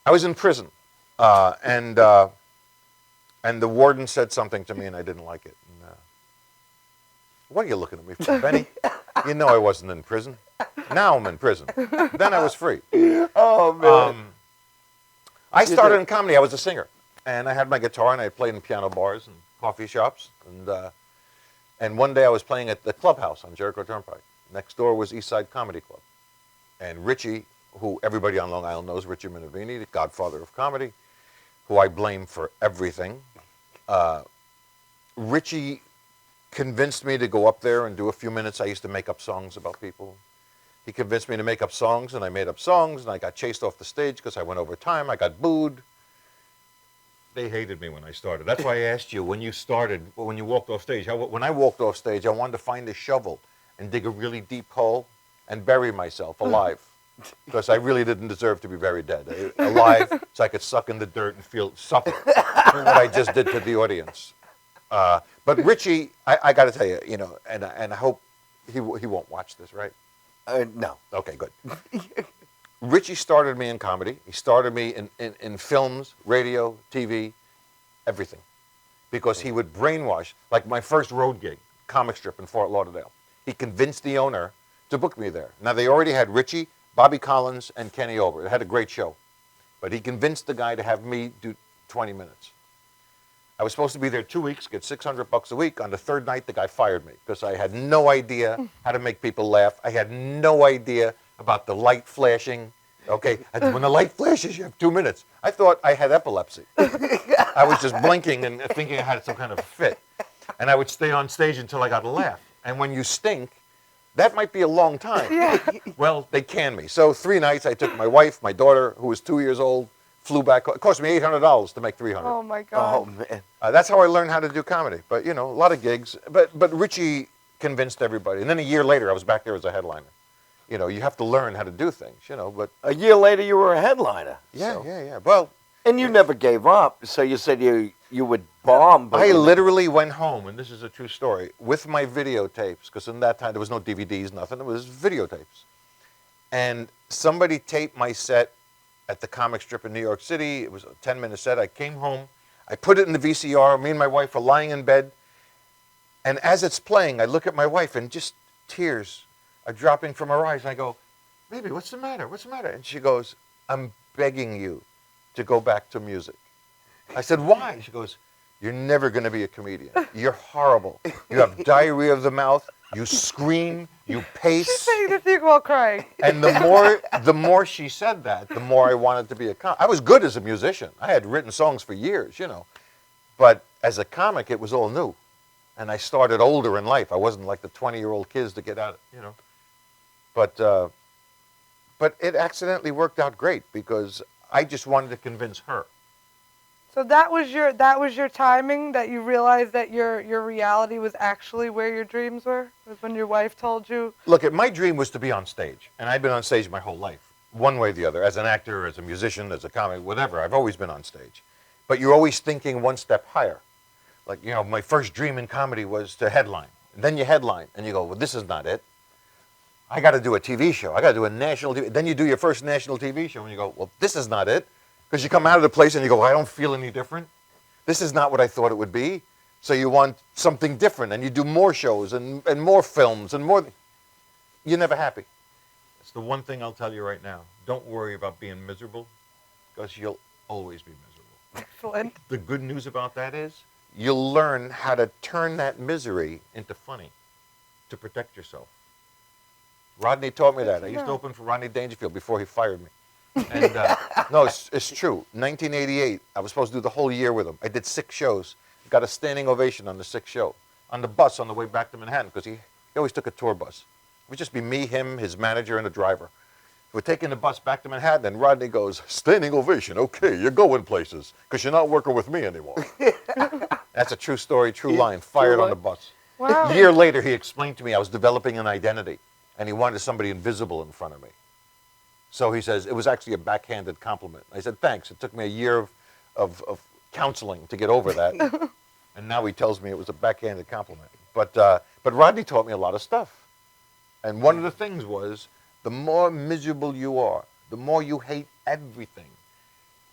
I was in prison. And the warden said something to me and I didn't like it. And, what are you looking at me for, Benny? You know I wasn't in prison. Now I'm in prison. Then I was free. Oh, man. I started in comedy. I was a singer. And I had my guitar and I played in piano bars and coffee shops. And one day I was playing at the Clubhouse on Jericho Turnpike. Next door was East Side Comedy Club. And Richie, who everybody on Long Island knows, Richie Minervini, the godfather of comedy, who I blame for everything. Richie convinced me to go up there and do a few minutes. I used to make up songs about people. He convinced me to make up songs, and I made up songs, and I got chased off the stage because I went over time. I got booed. They hated me when I started. That's why I asked you, when you started, when you walked off stage, when I walked off stage, I wanted to find a shovel and dig a really deep hole and bury myself alive. Because I really didn't deserve to be very dead. Alive, so I could suck in the dirt and suffer for what I just did to the audience. But Richie, I got to tell you, you know, and I hope he won't watch this, right? No. Okay, good. Richie started me in comedy. He started me in films, radio, TV, everything. Because he would brainwash, like my first road gig, comic strip in Fort Lauderdale. He convinced the owner to book me there. Now, they already had Richie, Bobby Collins, and Kenny over. It had a great show. But he convinced the guy to have me do 20 minutes. I was supposed to be there 2 weeks, get $600 a week. On the third night, the guy fired me because I had no idea how to make people laugh. I had no idea about the light flashing. Okay, when the light flashes, you have 2 minutes. I thought I had epilepsy. I was just blinking and thinking I had some kind of fit. And I would stay on stage until I got a laugh. And when you stink, that might be a long time. Yeah. Well, they canned me. So 3 nights, I took my wife, my daughter, who was 2 years old, flew back. It cost me $800 to make $300. Oh, my God. Oh, man. That's how I learned how to do comedy. But, you know, a lot of gigs. But Richie convinced everybody. And then a year later, I was back there as a headliner. You know, you have to learn how to do things, you know. But a year later, you were a headliner. Yeah, so. yeah. Well, and you never gave up. So you said you would bomb. But I literally went home, and this is a true story, with my videotapes, because in that time there was no DVDs, nothing. It was videotapes. And somebody taped my set at the comic strip in New York City. It was a 10-minute set. I came home. I put it in the VCR. Me and my wife were lying in bed. And as it's playing, I look at my wife, and just tears are dropping from her eyes. And I go, baby, what's the matter? What's the matter? And she goes, I'm begging you to go back to music. I said, why? She goes, You're never going to be a comedian. You're horrible. You have diarrhea of the mouth. You scream. You pace. She's saying this to you while crying. And the more she said that, the more I wanted to be a comic. I was good as a musician. I had written songs for years, you know. But as a comic, it was all new. And I started older in life. I wasn't like the 20-year-old kids to get out, you know. But it accidentally worked out great because I just wanted to convince her. So that was your timing, that you realized that your reality was actually where your dreams were? Was when your wife told you? Look, my dream was to be on stage. And I've been on stage my whole life, one way or the other, as an actor, as a musician, as a comic, whatever. I've always been on stage. But you're always thinking one step higher. Like, you know, my first dream in comedy was to headline. And then you headline, and you go, well, this is not it. I got to do a TV show. I got to do a national TV. Then you do your first national TV show, and you go, well, this is not it. Because you come out of the place and you go, I don't feel any different. This is not what I thought it would be. So you want something different, and you do more shows and more films and more. You're never happy. It's the one thing I'll tell you right now. Don't worry about being miserable, because you'll always be miserable. Excellent. The good news about that is you'll learn how to turn that misery into funny to protect yourself. Rodney taught me that. I used to open for Rodney Dangerfield before he fired me. And no, it's true. 1988, I was supposed to do the whole year with him. I did 6 shows. Got a standing ovation on the 6th show. On the bus on the way back to Manhattan, because he always took a tour bus. It would just be me, him, his manager, and a driver. We're taking the bus back to Manhattan, and Rodney goes, standing ovation, okay, you're going places, because you're not working with me anymore. That's a true story, true line, fired on the bus. Wow. A year later, he explained to me I was developing an identity, and he wanted somebody invisible in front of me. So he says, it was actually a backhanded compliment. I said, thanks. It took me a year of counseling to get over that. And now he tells me it was a backhanded compliment. But Rodney taught me a lot of stuff. And one of the things was, the more miserable you are, the more you hate everything,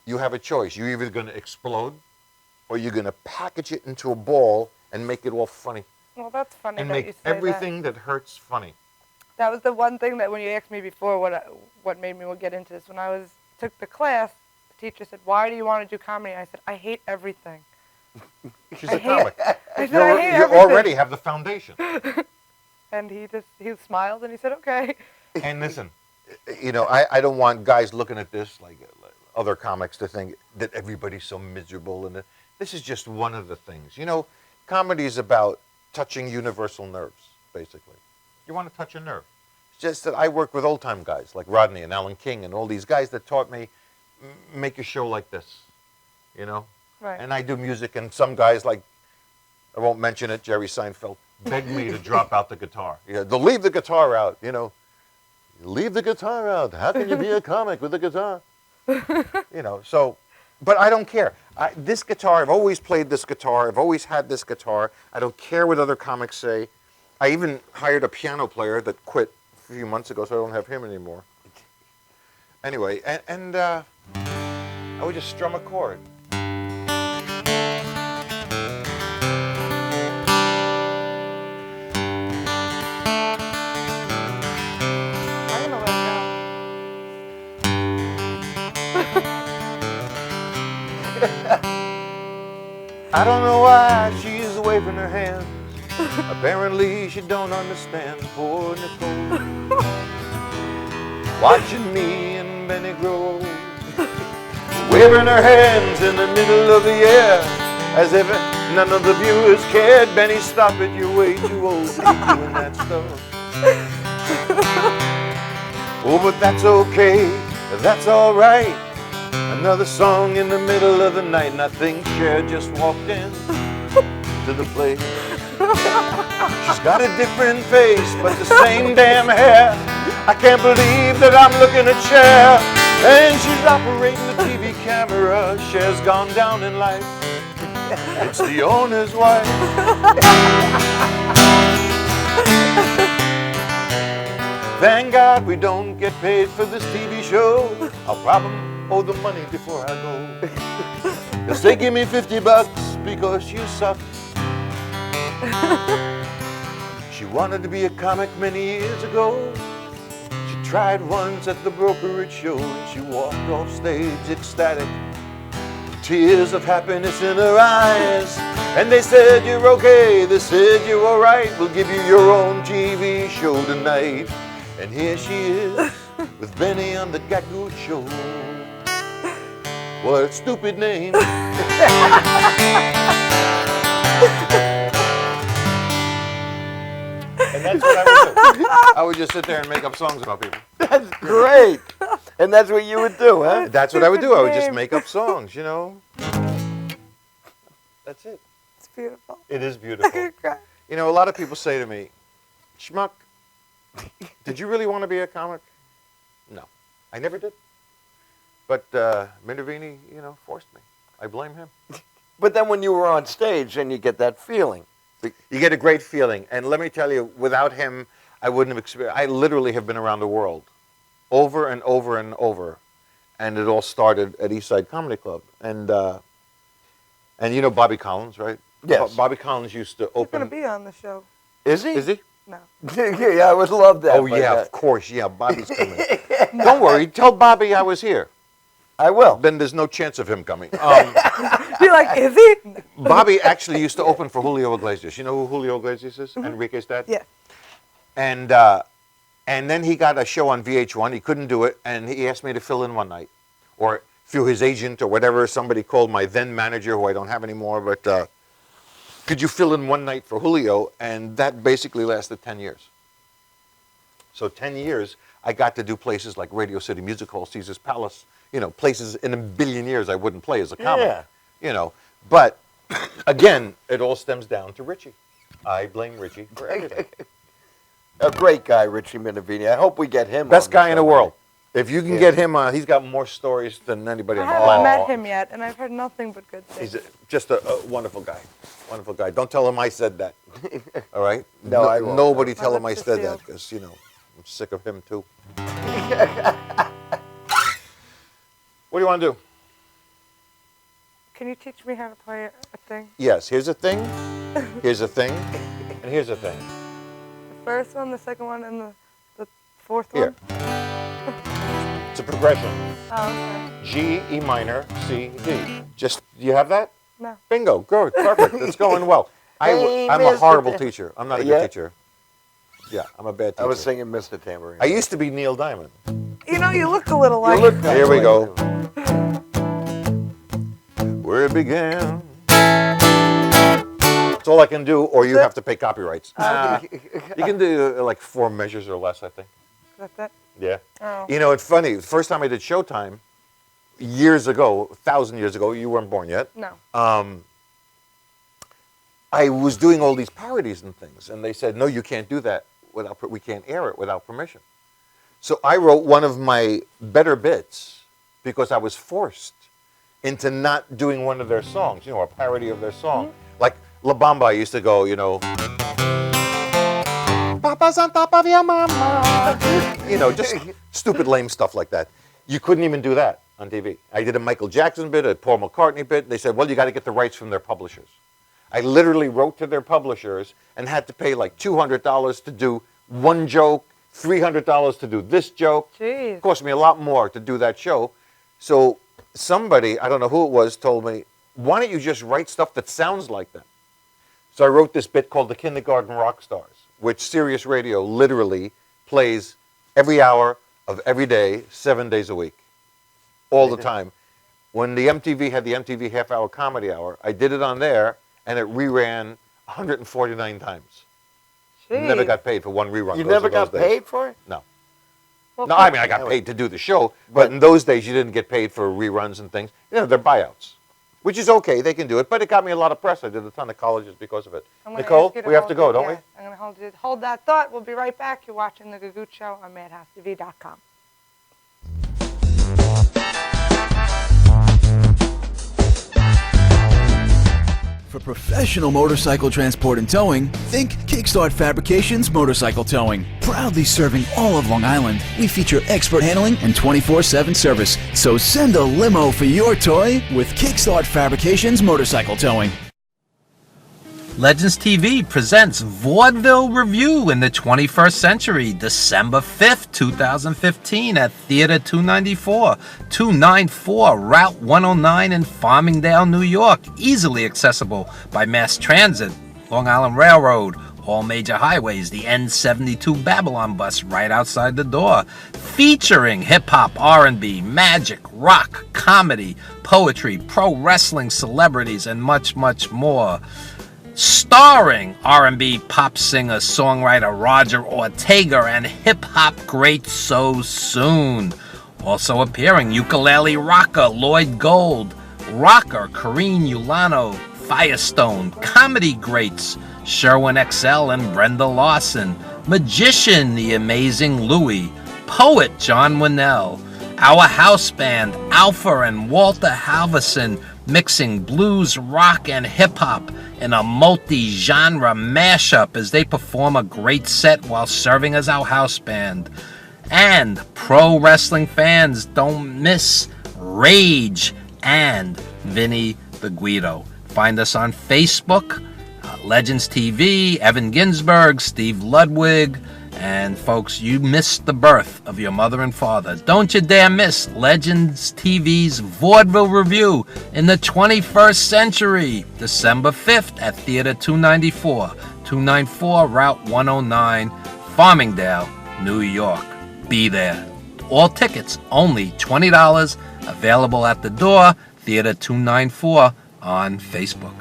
you have a choice. You're either going to explode, or you're going to package it into a ball and make it all funny. Well, that's funny and that make you say everything that hurts funny. That was the one thing that when you asked me before what made me get into this, when I took the class, the teacher said, why do you want to do comedy? I said, I hate everything. She's a comic. I said, I hate you everything. already have the foundation. And he smiled and he said, okay. And listen, you know, I don't want guys looking at this like other comics to think that everybody's so miserable. And this is just one of the things. You know, comedy is about touching universal nerves, basically. You want to touch a nerve. It's just that I work with old-time guys like Rodney and Alan King and all these guys that taught me, make a show like this, you know? Right. And I do music, and some guys like, I won't mention it, Jerry Seinfeld, begged me to drop out the guitar. Yeah, they'll leave the guitar out, you know. Leave the guitar out. How can you be a comic with a guitar? You know, so, but I don't care. This guitar, I've always played this guitar. I've always had this guitar. I don't care what other comics say. I even hired a piano player that quit a few months ago, so I don't have him anymore. Anyway, and I would just strum a chord. I don't know why she's waving her hands. Apparently she don't understand. Poor Nicole, watching me and Benny grow, waving her hands in the middle of the air, as if none of the viewers cared. Benny, stop it, you're way too old to be doing that stuff. Oh, but that's okay, that's all right. Another song in the middle of the night, and I think Cher just walked in to the place. She's got a different face, but the same damn hair. I can't believe that I'm looking at Cher, and she's operating the TV camera. Cher's gone down in life. It's the owner's wife. Thank God we don't get paid for this TV show. I'll probably owe the money before I go. 'Cause they give me $50 because you suck. She wanted to be a comic many years ago. She tried once at the brokerage show, and she walked off stage ecstatic. tears of happiness in her eyes. And they said, you're okay, they said you're alright, we'll give you your own TV show tonight. And here she is, with Benny on the Gagootz show. What a stupid name. And that's what I would do. I would just sit there and make up songs about people. That's great. And that's what you would do, huh? That's what I would do. I would just make up songs, you know. That's it. It's beautiful. It is beautiful. You know, a lot of people say to me, Schmuck, did you really want to be a comic? No, I never did. But Minervini, you know, forced me. I blame him. But then when you were on stage, then you get that feeling. You get a great feeling. And let me tell you, without him, I wouldn't have experienced. I literally have been around the world over and over and over. And it all started at Eastside Comedy Club. And you know Bobby Collins, right? Yes. Bobby Collins used to open. He's going to be on the show. Is he? Is he? No. Yeah, I would love that. Oh, yeah, of course. Yeah, Bobby's coming. Don't worry. Tell Bobby I was here. I will. Then there's no chance of him coming. You're like, is he? Bobby actually used to open for Julio Iglesias. You know who Julio Iglesias is? Enrique's dad? Yeah. And then he got a show on VH1. He couldn't do it, and he asked me to fill in one night. Or through his agent or whatever, somebody called my then manager, who I don't have anymore, but could you fill in one night for Julio? And that basically lasted 10 years. So 10 years, I got to do places like Radio City Music Hall, Caesar's Palace, you know, places in a billion years I wouldn't play as a comic. Yeah. You know, but again, it all stems down to Richie. I blame Richie for everything. A great guy, Richie Minervini. I hope we get him. Best on guy in the show. world. If you can get him on, he's got more stories than anybody I in the haven't world. met him yet, and I've heard nothing but good things. He's just a wonderful guy. Wonderful guy. Don't tell him I said that. All right? No, I won't. Nobody tell him I lips are said that, sealed. because, you know, I'm sick of him too. What do you want to do? Can you teach me how to play a thing? Yes, here's a thing, here's a thing, and here's a thing. The first one, the second one, and the fourth Here. one? It's a progression. Oh, okay. G, E minor, C, D. Just, do you have that? No. Bingo, good, perfect, it's going well. Hey, I'm a Mr. horrible Ta- teacher. I'm not a good Yeah? teacher. Yeah, I'm a bad teacher. I was singing Mr. Tambourine. I used to be Neil Diamond. You know, you look a little like You look kinda Here we like go. him. Where it began. That's all I can do, or you have to pay copyrights. You can do like 4 measures or less, I think. That's it? Yeah. Oh. You know, it's funny. The first time I did Showtime, years ago, 1,000 years ago, you weren't born yet. No. I was doing all these parodies and things, and they said, no, you can't do that without, we can't air it without permission. So I wrote one of my better bits because I was forced into not doing one of their songs, you know, a parody of their song. Like La Bamba used to go, you know, Papa's on top of your mama. You know, just stupid, lame stuff like that. You couldn't even do that on TV. I did a Michael Jackson bit, a Paul McCartney bit. They said, well, you got to get the rights from their publishers. I literally wrote to their publishers and had to pay like $200 to do one joke, $300 to do this joke. Jeez. It cost me a lot more to do that show. So somebody, I don't know who it was, told me, why don't you just write stuff that sounds like them? So I wrote this bit called The Kindergarten Rock Stars, which Sirius Radio literally plays every hour of every day, 7 days a week, all the time. When the MTV had the MTV half-hour comedy hour, I did it on there, and it reran 149 times. Jeez. Never got paid for one rerun. You those never are those got days. paid for it? No. Well, No, I mean, I got paid to do the show, but in those days, you didn't get paid for reruns and things. You know, they're buyouts, which is okay. They can do it, but it got me a lot of press. I did a ton of colleges because of it. I'm gonna Nicole, ask you we have to hold go, it. don't Yes, I'm going to hold that thought. We'll be right back. You're watching The Gagootz Show on Madhousetv.com. For professional motorcycle transport and towing, think Kickstart Fabrications Motorcycle Towing. Proudly serving all of Long Island, we feature expert handling and 24/7 service. So send a limo for your toy with Kickstart Fabrications Motorcycle Towing. Legends TV presents Vaudeville Review in the 21st Century, December 5th, 2015 at Theater 294 Route 109 in Farmingdale, New York. Easily accessible by mass transit, Long Island Railroad, all major highways, the N72 Babylon bus right outside the door. Featuring hip-hop, R&B, magic, rock, comedy, poetry, pro wrestling celebrities, and much, much more. Starring R&B pop singer, songwriter Roger Ortega and hip-hop great So Soon. Also appearing ukulele rocker Lloyd Gold, rocker Karine Ulano, Firestone, comedy greats Sherwin XL and Brenda Lawson, magician the amazing Louie, poet John Winnell, our house band Alpha and Walter Halverson, mixing blues, rock, and hip-hop in a multi-genre mashup as they perform a great set while serving as our house band. And pro wrestling fans don't miss Rage and Vinny the Guido. Find us on Facebook, Legends TV, Evan Ginsberg, Steve Ludwig, and folks, you missed the birth of your mother and father. Don't you dare miss Legends TV's Vaudeville Review in the 21st Century, December 5th at Theater 294 Route 109, Farmingdale, New York. Be there. All tickets only $20, available at the door, Theater 294 on Facebook.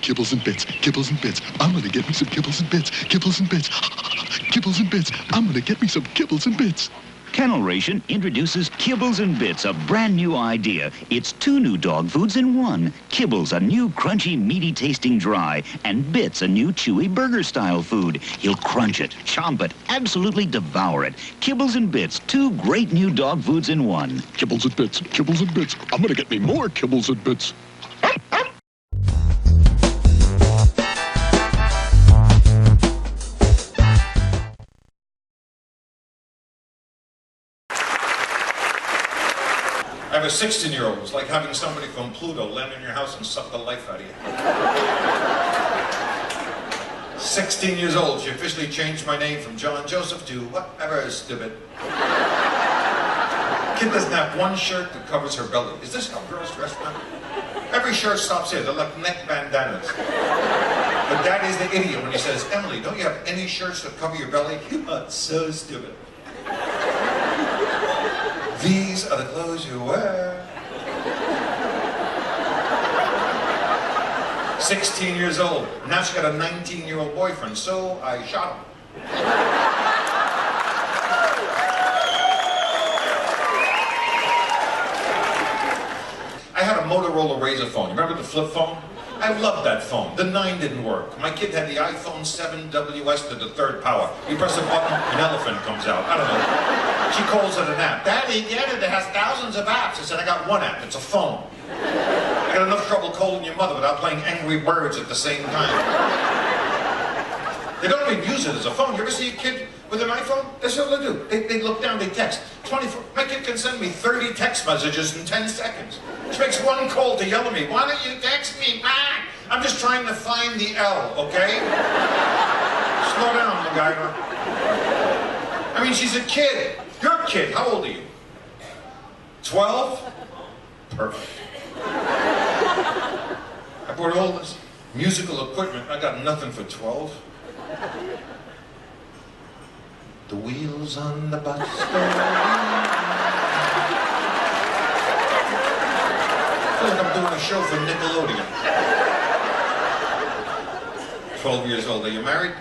Kibbles and bits, kibbles and bits. I'm gonna get me some kibbles and bits, kibbles and bits, kibbles and bits. I'm gonna get me some kibbles and bits. Kennel Ration introduces Kibbles and Bits, a brand new idea. It's 2 new dog foods in one. Kibbles, a new crunchy, meaty tasting dry, and Bits, a new chewy burger-style food. He'll crunch it, chomp it, absolutely devour it. Kibbles and Bits, 2 great new dog foods in one. Kibbles and bits, kibbles and bits. I'm gonna get me more kibbles and bits. I have a 16-year-old. It's like having somebody from Pluto land in your house and suck the life out of you. 16 years old. She officially changed my name from John Joseph to whatever, stupid. Kid doesn't have one shirt that covers her belly. Is this how girls dress now? Every shirt stops here. They're like neck bandanas. But Dad is the idiot when he says, Emily, don't you have any shirts that cover your belly? You are so stupid. These are the clothes you wear. 16 years old. Now she got a 19-year-old boyfriend, so I shot him. I had a Motorola Razr phone. Remember the flip phone? I loved that phone. The 9 didn't work. My kid had the iPhone 7 WS to the 3rd power. You press a button, an elephant comes out. I don't know. She calls it an app. Daddy, get it. It has thousands of apps. I said, I got one app. It's a phone. I got enough trouble calling your mother without playing Angry Birds at the same time. They don't even use it as a phone. You ever see a kid with an iPhone? That's what they do. They look down, they text. 24. My kid can send me 30 text messages in 10 seconds. She makes one call to yell at me. Why don't you text me back? I'm just trying to find the L, okay? Slow down, MacGyver. I mean, she's a kid. You're a kid. How old are you? 12? Perfect. I bought all this musical equipment. I got nothing for 12. The wheels on the bus go round. I feel like I'm doing a show for Nickelodeon. 12 years old. Are you married?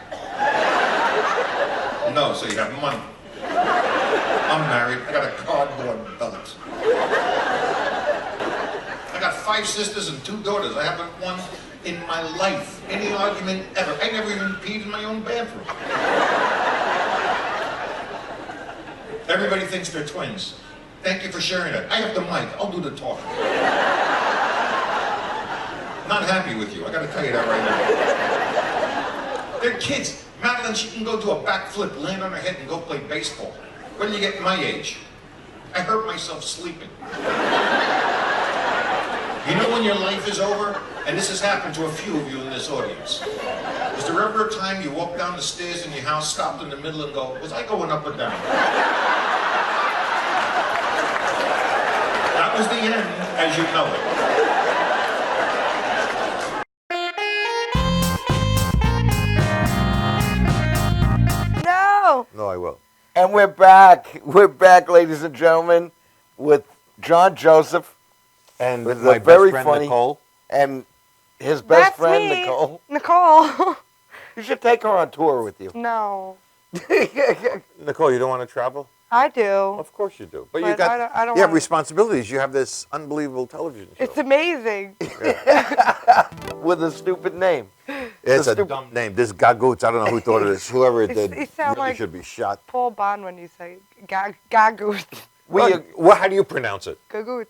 No, so you have money. I'm married. I got a cardboard belt. I got 5 sisters and 2 daughters. I haven't won in my life any argument ever. I never even peed in my own bathroom. Everybody thinks they're twins. Thank you for sharing that. I have the mic. I'll do the talking. Not happy with you. I got to tell you that right now. They're kids. Madeline, she can go do a backflip, land on her head, and go play baseball. When you get my age, I hurt myself sleeping. You know when your life is over? And this has happened to a few of you in this audience. Was there ever a time you walked down the stairs in your house, stopped in the middle, and go, was I going up or down? That was the end, as you know it. No. No, I will. And we're back. We're back, ladies and gentlemen, with John Joseph. And with my very best friend, funny, Nicole. And his best That's friend, me. Nicole. Nicole. You should take her on tour with you. No. Nicole, you don't want to travel? I do. Of course you do. But you got I don't you have wanna- responsibilities. You have this unbelievable television show. It's amazing. With a stupid name. It's a dumb name. This Gagootz, I don't know who thought of this. Whoever it did You sound really like should be shot. Paul Bond when you say Gagootz. How do you pronounce it? Gagootz.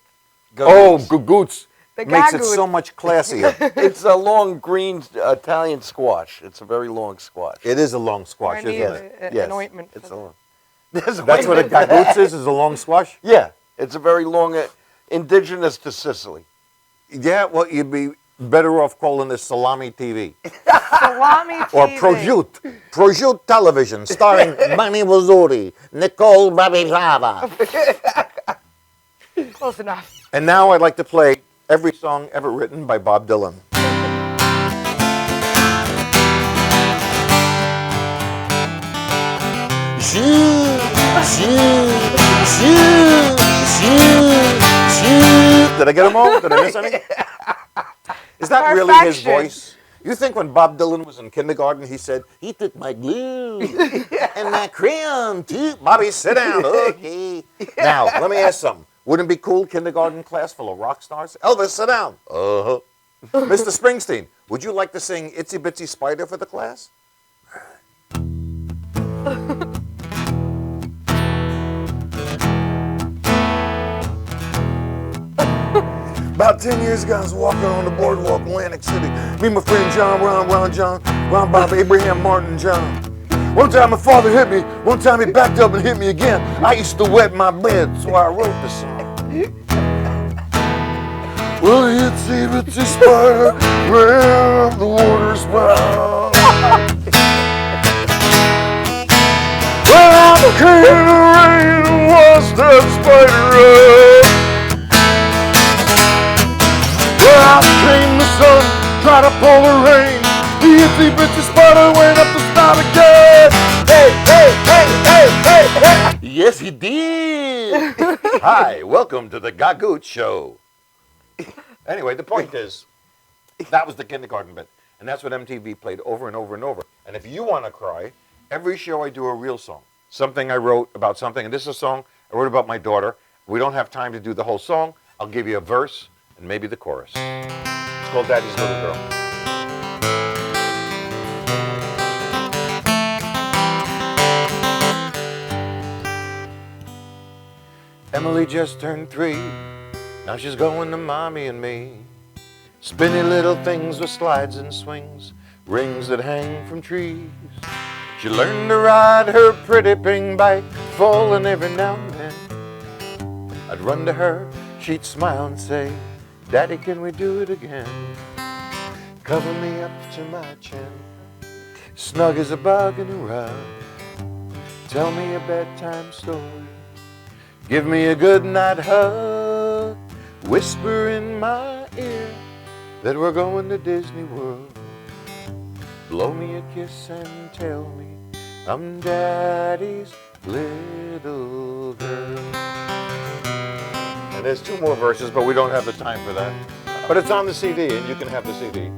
Oh, Gagootz. The Makes it Gagootz. so much classier. It's a long green Italian squash. It's a very long squash. It is a long squash, I isn't need it? an ointment. It's for a long. That's what a Gagootz is a long squash? Yeah, it's a very long, indigenous to Sicily. Yeah, well, you'd be better off calling this Salami TV. Salami TV. Or Prosciutto. Prosciutto Television, starring Manny Mazzuri, Nicole Babislava. Close enough. And now I'd like to play every song ever written by Bob Dylan. Did I get them all? Did I miss any? Is that really his Perfection. voice? You think when Bob Dylan was in kindergarten, he said, he took my glue and my crayon too. Bobby, sit down. Okay. Now, let me ask something. Wouldn't it be cool, kindergarten class full of rock stars? Elvis, sit down. Uh-huh. Mr. Springsteen, would you like to sing Itsy Bitsy Spider for the class? About 10 years ago, I was walking on the boardwalk, Atlantic City. Me and my friend John, Ron, Bob, Abraham, Martin, John. One time my father hit me. One time he backed up and hit me again. I used to wet my bed, so I wrote the song. Well, itsy bitsy spider ran up the water spout. Well, I came in the rain and washed that spider up. Well, out came the sun, tried to pull the rain. The itsy bitsy spider went up the spout again. Hey, hey, hey, hey, hey, hey. Yes, he did. Hi, welcome to the Gagootz Show. Anyway, the point is, that was the kindergarten bit. And that's what MTV played over and over and over. And if you want to cry, every show I do a real song. Something I wrote about something. And this is a song I wrote about my daughter. We don't have time to do the whole song. I'll give you a verse and maybe the chorus. It's called Daddy's Little Girl. Emily just turned 3. Now she's going to mommy and me. Spinny little things with slides and swings, rings that hang from trees. She learned to ride her pretty ping bike, falling every now and then. I'd run to her, she'd smile and say, Daddy, can we do it again? Cover me up to my chin, snug as a bug in a rug. Tell me a bedtime story, give me a good night hug. Whisper in my ear that we're going to Disney World. Blow me a kiss and tell me I'm Daddy's little girl. And there's 2 more verses, but we don't have the time for that. But it's on the CD, and you can have the CD.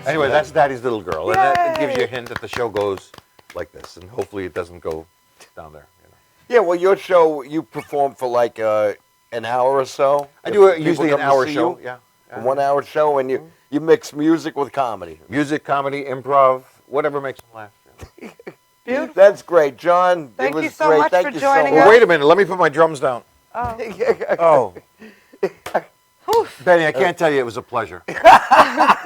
Anyway, that's Daddy's Little Girl. And that gives you a hint that the show goes like this. And hopefully it doesn't go down there. Yeah, well, your show, you perform for like an hour or so. I do If usually people an come to hour see show. you, Yeah. A 1 hour show, and you mix music with comedy. Music, comedy, improv, whatever makes them laugh. Beautiful. That's great, John. Thank it was you so great. much Thank for you joining so us. Well, wait a minute. Let me put my drums down. Oh. Oh. Benny, I can't tell you it was a pleasure.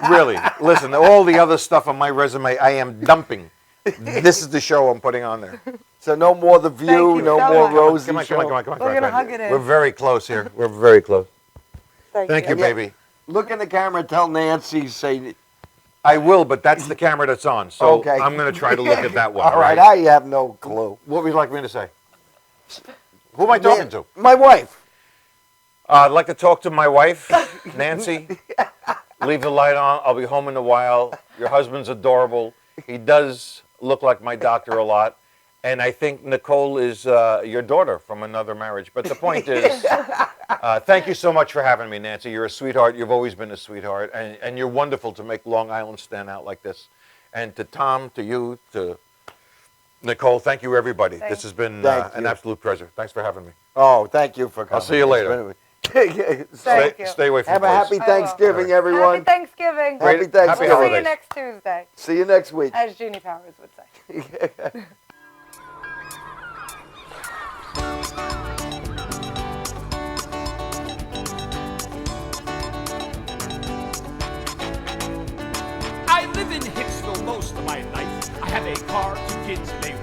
Really. Listen, all the other stuff on my resume, I am dumping. This is the show I'm putting on there. So no more The View, no more Rosie Come on. We're going to hug it in. We're very close here. We're very close. Thank you, baby. Look in the camera and tell Nancy, say... I will, but that's the camera that's on, so Okay. I'm going to try to look at that one. All right, I have no clue. What would you like me to say? Who am I talking to? My wife. I'd like to talk to my wife, Nancy. Leave the light on. I'll be home in a while. Your husband's adorable. He does look like my doctor a lot. And I think Nicole is your daughter from another marriage. But the point is, thank you so much for having me, Nancy. You're a sweetheart. You've always been a sweetheart. And you're wonderful to make Long Island stand out like this. And to Tom, to you, to Nicole, thank you, everybody. This has been an absolute pleasure. Thanks for having me. Oh, thank you for coming. I'll see you later. Stay away from Have the a place. happy Thanksgiving, everyone. Happy Thanksgiving. Happy Thanksgiving. We'll see you next Tuesday. See you next week. As Jeannie Powers would say. I live in Hicksville most of my life. I have a car, 2 kids, and a